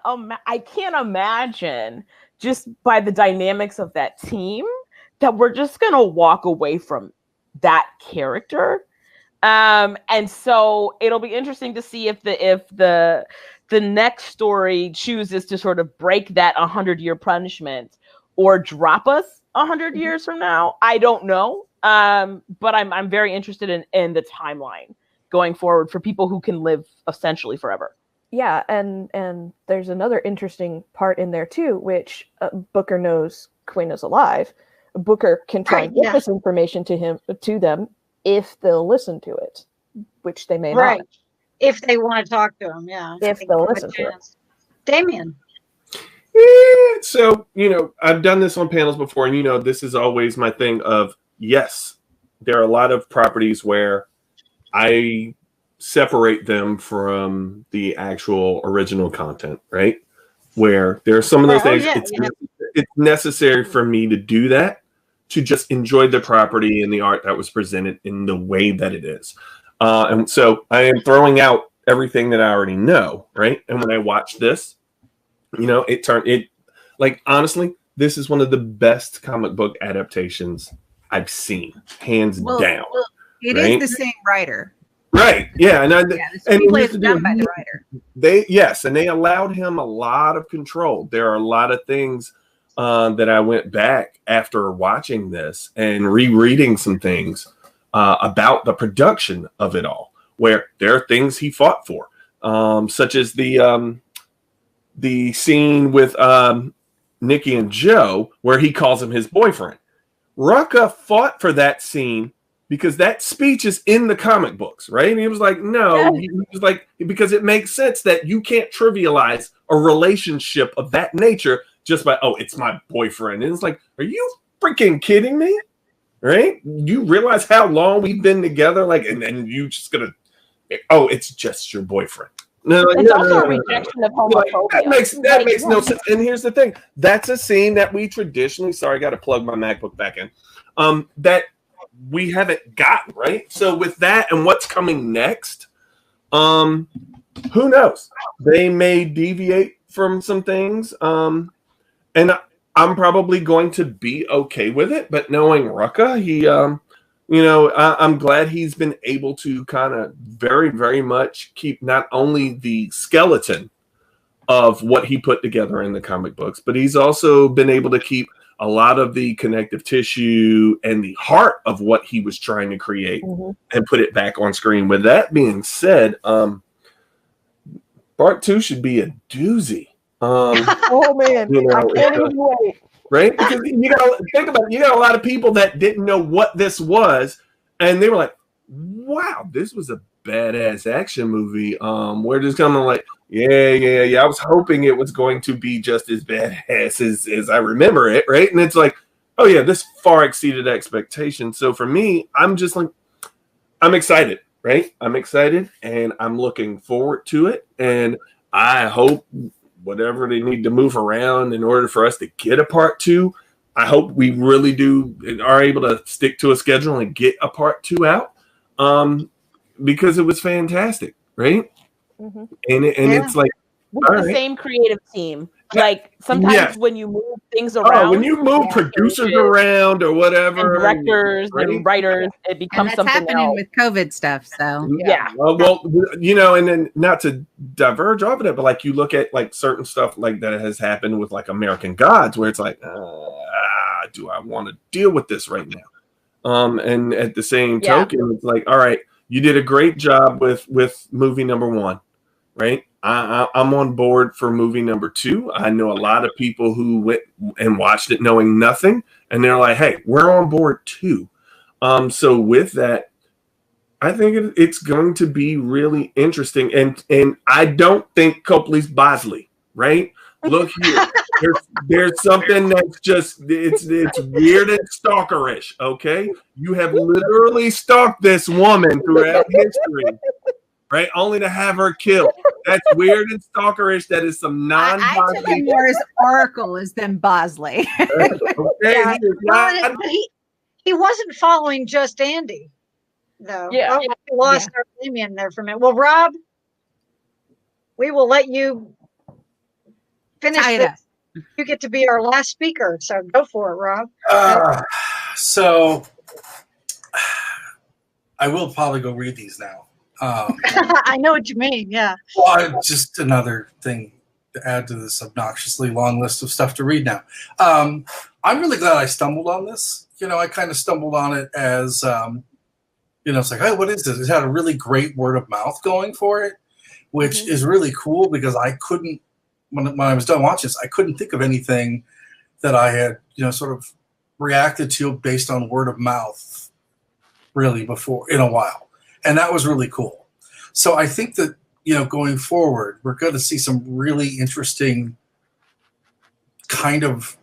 imagine, just by the dynamics of that team, that we're just going to walk away from that character. And so it'll be interesting to see if the next story chooses to sort of break that 100-year punishment or drop us 100 years from now. I don't know. But I'm very interested in the timeline going forward for people who can live essentially forever. Yeah, and there's another interesting part in there too, which Booker knows Quinn is alive. Booker can try and get this information to them if they'll listen to it, which they may not. If they want to talk to him, if they'll listen to it. Damien. Yeah, so, I've done this on panels before, and, this is always my thing of, yes, there are a lot of properties where I separate them from the actual original content, right? Where there are some of those things, it's necessary for me to do that, to just enjoy the property and the art that was presented in the way that it is. And so I am throwing out everything that I already know, right? And when I watch this, honestly, this is one of the best comic book adaptations I've seen, hands down. Well, it is the same writer. Right. Yeah. And the screenplay is done by the writer. And they allowed him a lot of control. There are a lot of things that I went back after watching this and rereading some things about the production of it all, where there are things he fought for, such as the scene with Nikki and Joe, where he calls him his boyfriend. Rucka fought for that scene because that speech is in the comic books, right? And he was like, no, he was like, because it makes sense that you can't trivialize a relationship of that nature just by, it's my boyfriend. And it's like, are you freaking kidding me? Right? You realize how long we've been together? Like, and then you just gonna, it's just your boyfriend. No, it's also a rejection of homophobia. That makes no sense. And here's the thing: that's a scene that we traditionally. Sorry, I got to plug my MacBook back in. That we haven't gotten right. So with that and what's coming next, who knows? They may deviate from some things. And I'm probably going to be okay with it. But knowing Rucka, he, I'm glad he's been able to kind of very, very much keep not only the skeleton of what he put together in the comic books, but he's also been able to keep a lot of the connective tissue and the heart of what he was trying to create and put it back on screen. With that being said, Part 2 should be a doozy. Oh man, I can't even wait. Right? Because you gotta think about it, you got a lot of people that didn't know what this was, and they were like, wow, this was a badass action movie. We're just kind of like, yeah. I was hoping it was going to be just as badass as I remember it, right? And it's like, oh yeah, this far exceeded expectations. So for me, I'm just like, I'm excited, right? I'm excited and I'm looking forward to it. And I hope whatever they need to move around in order for us to get a part 2, I hope we really are able to stick to a schedule and get a part 2 out. Because it was fantastic, right? And it's like with the same creative team. Like sometimes when you move things around, when you move producers around or whatever, and directors and writers, it becomes something happening else. with COVID stuff. So well, and then not to diverge off of it, but like you look at like certain stuff like that has happened with like American Gods, where it's like, do I want to deal with this right now? And at the same token, it's like, all right, you did a great job with movie number 1, right? I'm on board for movie number 2. I know a lot of people who went and watched it knowing nothing, and they're like, hey, we're on board too. So with that, I think it's going to be really interesting. And I don't think Copley's Bosley, right? Look here. There's something that's just it's weird and stalkerish, okay? You have literally stalked this woman throughout history, right? Only to have her killed. That's weird and stalkerish. That is some I took him more as Oracle as than Bosley. Okay. Yeah. He wasn't following just Andy, though. Yeah. Oh, we lost our Damien there for a minute. Well, Rob, we will let you finish this. You get to be our last speaker, so go for it, Rob. So I will probably go read these now. I know what you mean, yeah. Well, just another thing to add to this obnoxiously long list of stuff to read now. I'm really glad I stumbled on this. I kind of stumbled on it as, it's like, hey, what is this? It had a really great word of mouth going for it, which is really cool because I couldn't, when I was done watching this, I couldn't think of anything that I had, sort of reacted to based on word of mouth really before in a while. And that was really cool. So I think that, going forward, we're going to see some really interesting kind of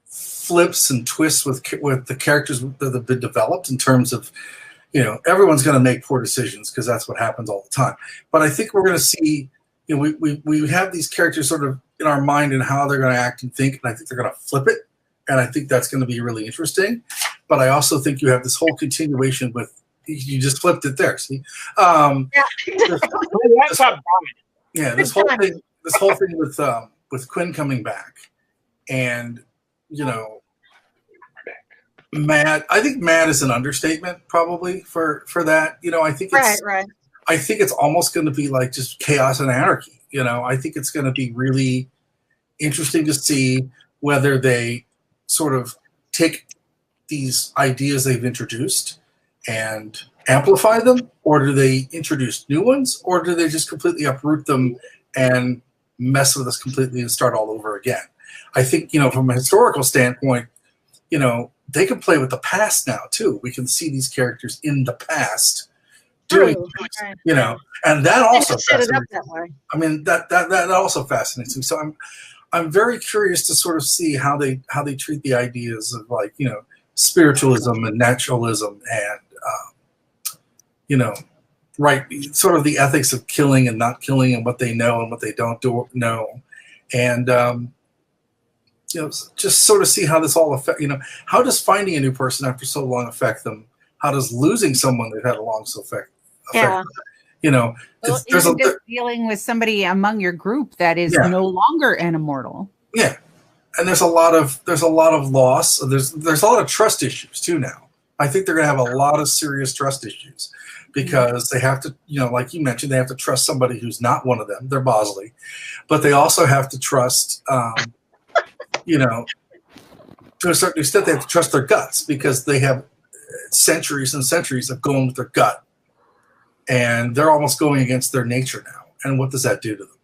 flips and twists with the characters that have been developed in terms of, everyone's going to make poor decisions because that's what happens all the time. But I think we're going to see, we have these characters sort of in our mind and how they're going to act and think, and I think they're going to flip it. And I think that's going to be really interesting. But I also think you have this whole continuation with, you just flipped it there. See, this whole thing with Quinn coming back, and mad. I think mad is an understatement, probably for that. I think it's right. I think it's almost going to be like just chaos and anarchy. I think it's going to be really interesting to see whether they sort of take these ideas they've introduced and amplify them, or do they introduce new ones, or do they just completely uproot them and mess with us completely and start all over again? I think, from a historical standpoint, they can play with the past now too. We can see these characters in the past doing things, and that also set it up that way. I mean, that also fascinates me. So I'm very curious to sort of see how they treat the ideas of, like, spiritualism and naturalism and right, sort of the ethics of killing and not killing and what they know and what they don't know, and just sort of see how this all affect. How does finding a new person after so long affect them? How does losing someone they've had a long affect them? There's just dealing with somebody among your group that is no longer an immortal. Yeah, and there's a lot of loss. There's a lot of trust issues too now. I think they're going to have a lot of serious trust issues because they have to, like you mentioned, they have to trust somebody who's not one of them. They're Bosley, but they also have to trust, to a certain extent, they have to trust their guts because they have centuries and centuries of going with their gut, and they're almost going against their nature now. And what does that do to them?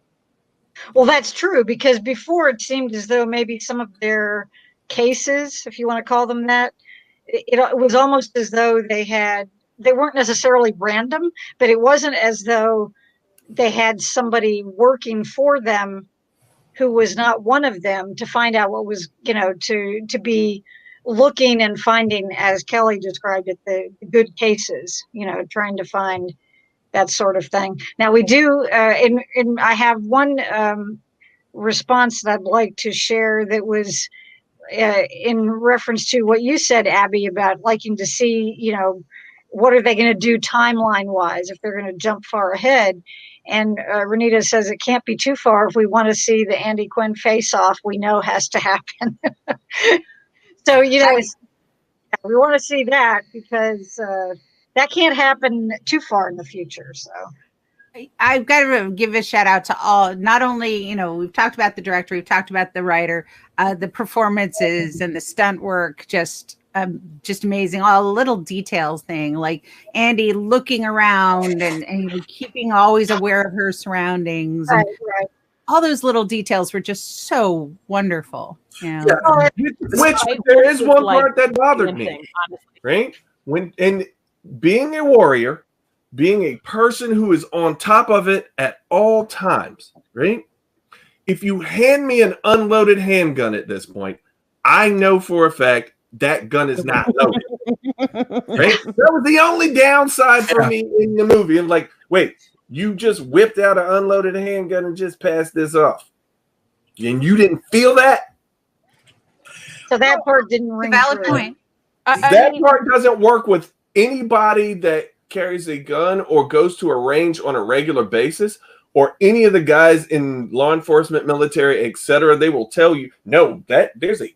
Well, that's true, because before it seemed as though maybe some of their cases, if you want to call them that, it was almost as though they weren't necessarily random, but it wasn't as though they had somebody working for them who was not one of them to find out what was, to be looking and finding, as Kelly described it, the good cases, trying to find that sort of thing. Now we do, I have one response that I'd like to share that was in reference to what you said, Abby, about liking to see, what are they going to do timeline-wise if they're going to jump far ahead. And Renita says it can't be too far if we want to see the Andy Quinn face-off we know has to happen. So, we want to see that because that can't happen too far in the future. So I've got to give a shout out to all, not only, we've talked about the director, we've talked about the writer, the performances and the stunt work, just amazing. All the little details thing, like Andy looking around and keeping always aware of her surroundings. Right. All those little details were just so wonderful. Which there is one part that bothered me, honestly. Right? and being a warrior, being a person who is on top of it at all times, right? If you hand me an unloaded handgun at this point, I know for a fact that gun is not loaded. Right? That was the only downside for me in the movie. I'm like, wait, you just whipped out an unloaded handgun and just passed this off. And you didn't feel that? So that part didn't ring. Valid point. That part doesn't work with anybody that carries a gun or goes to a range on a regular basis, or any of the guys in law enforcement, military, etc. They will tell you, no, that there's a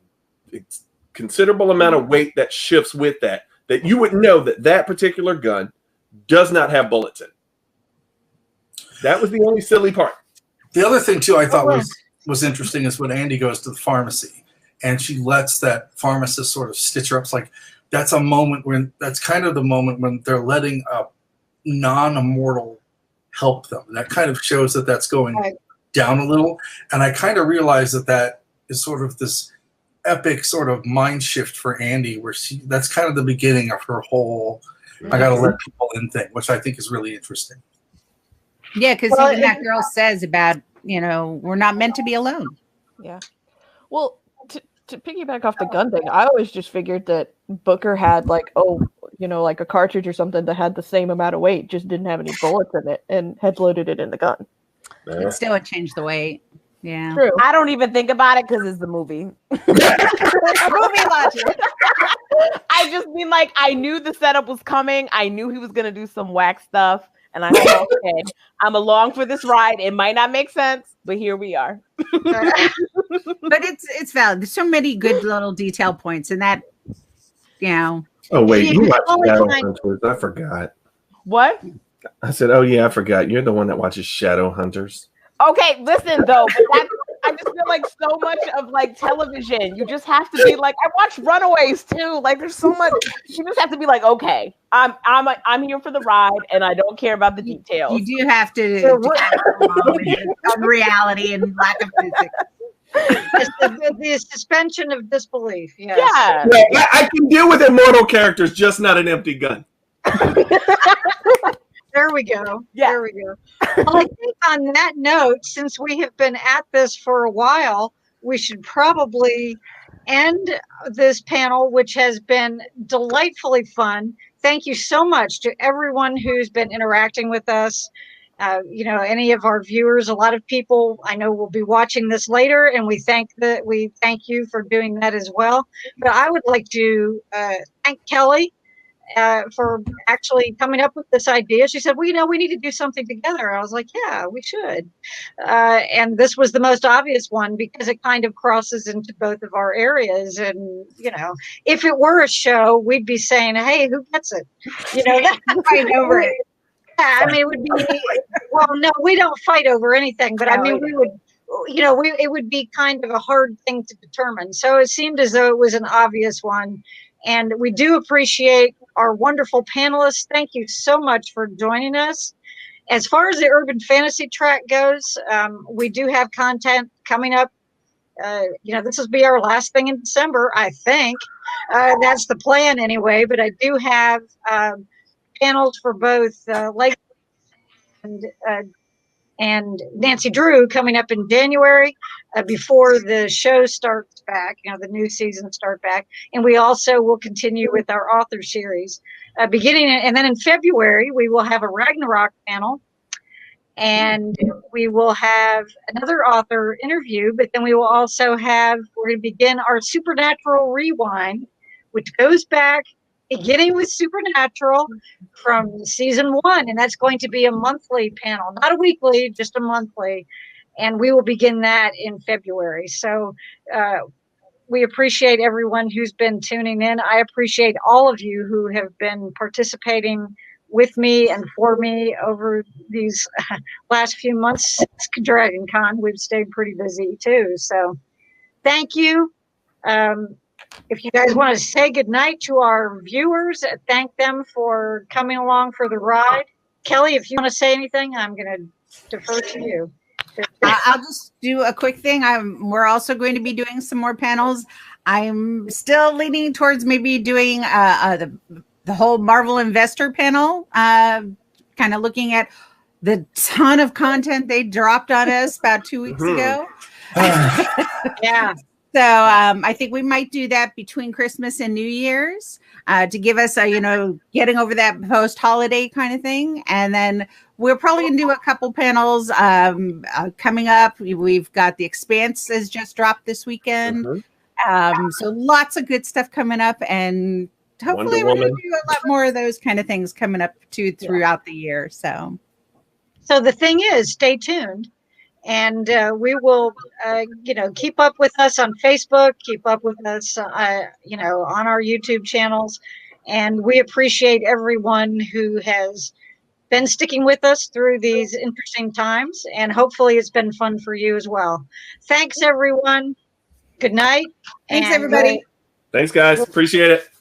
considerable amount of weight that shifts with that you would know that particular gun does not have bullets in it. That was the only silly part. The other thing too I thought was interesting is when Andy goes to the pharmacy and she lets that pharmacist sort of stitch her up. It's like that's a moment when that's kind of the moment when they're letting a non-immortal help them. That kind of shows that that's going down a little. And I kind of realized that is sort of this epic sort of mind shift for Andy, where that's kind of the beginning of her whole I got to let people in thing, which I think is really interesting. Yeah, because even that girl says about, we're not meant to be alone. Yeah. Well, to piggyback off the gun thing, I always just figured that Booker had like a cartridge or something that had the same amount of weight, just didn't have any bullets in it, and had loaded it in the gun. It still would change the weight. Yeah. True. I don't even think about it because it's the movie. Movie logic. I just mean like I knew the setup was coming. I knew he was gonna do some whack stuff, and I'm like, okay, I'm along for this ride. It might not make sense, but here we are. But it's valid. There's so many good little detail points, and that, Oh wait, you watched Shadowhunters? I forgot. What? I said, oh yeah, I forgot. You're the one that watches Shadowhunters. Okay, listen though, but I just feel like so much of like television, you just have to be like, I watch Runaways too. Like, there's so much. You just have to be like, okay, I'm here for the ride, and I don't care about the details. You do have to on reality and lack of physics. The suspension of disbelief. Yes. Yeah. I can deal with immortal characters, just not an empty gun. There we go. Yeah. There we go. Well, I think on that note, since we have been at this for a while, we should probably end this panel, which has been delightfully fun. Thank you so much to everyone who's been interacting with us. Any of our viewers, a lot of people I know will be watching this later, and we thank you for doing that as well. But I would like to thank Kelly for actually coming up with this idea. She said, well, we need to do something together. I was like, yeah, we should. And this was the most obvious one because it kind of crosses into both of our areas. And, if it were a show, we'd be saying, hey, who gets it? Fight over it. Yeah, I mean, it would be, well, no, we don't fight over anything, but I mean, we would, it would be kind of a hard thing to determine. So it seemed as though it was an obvious one. And we do appreciate our wonderful panelists. Thank you so much for joining us. As far as the urban fantasy track goes, we do have content coming up. This will be our last thing in December, I think. That's the plan anyway. But I do have panels for both Lake and Nancy Drew coming up in January before the show starts back, the new season start back. And we also will continue with our author series beginning. And then in February, we will have a Ragnarok panel, and we will have another author interview, but then we will also we're going to begin our Supernatural Rewind, which goes back beginning with Supernatural from season 1, and that's going to be a monthly panel, not a weekly, just a monthly, and we will begin that in February. So we appreciate everyone who's been tuning in. I appreciate all of you who have been participating with me and for me over these last few months since Dragon Con. We've stayed pretty busy too, so thank you. If you guys want to say goodnight to our viewers, thank them for coming along for the ride. Kelly, if you want to say anything, I'm going to defer to you. I'll just do a quick thing. We're also going to be doing some more panels. I'm still leaning towards maybe doing the the whole Marvel Investor panel, kind of looking at the ton of content they dropped on us about 2 weeks ago. Yeah. So I think we might do that between Christmas and New Year's to give us a, getting over that post-holiday kind of thing. And then we're probably going to do a couple panels coming up. We've got The Expanse has just dropped this weekend. So lots of good stuff coming up. And hopefully we're going to do a lot more of those kind of things coming up too throughout the year. So the thing is, stay tuned. And we will, keep up with us on Facebook, keep up with us, on our YouTube channels. And we appreciate everyone who has been sticking with us through these interesting times. And hopefully it's been fun for you as well. Thanks, everyone. Good night. Thanks, everybody. Thanks, guys. Appreciate it.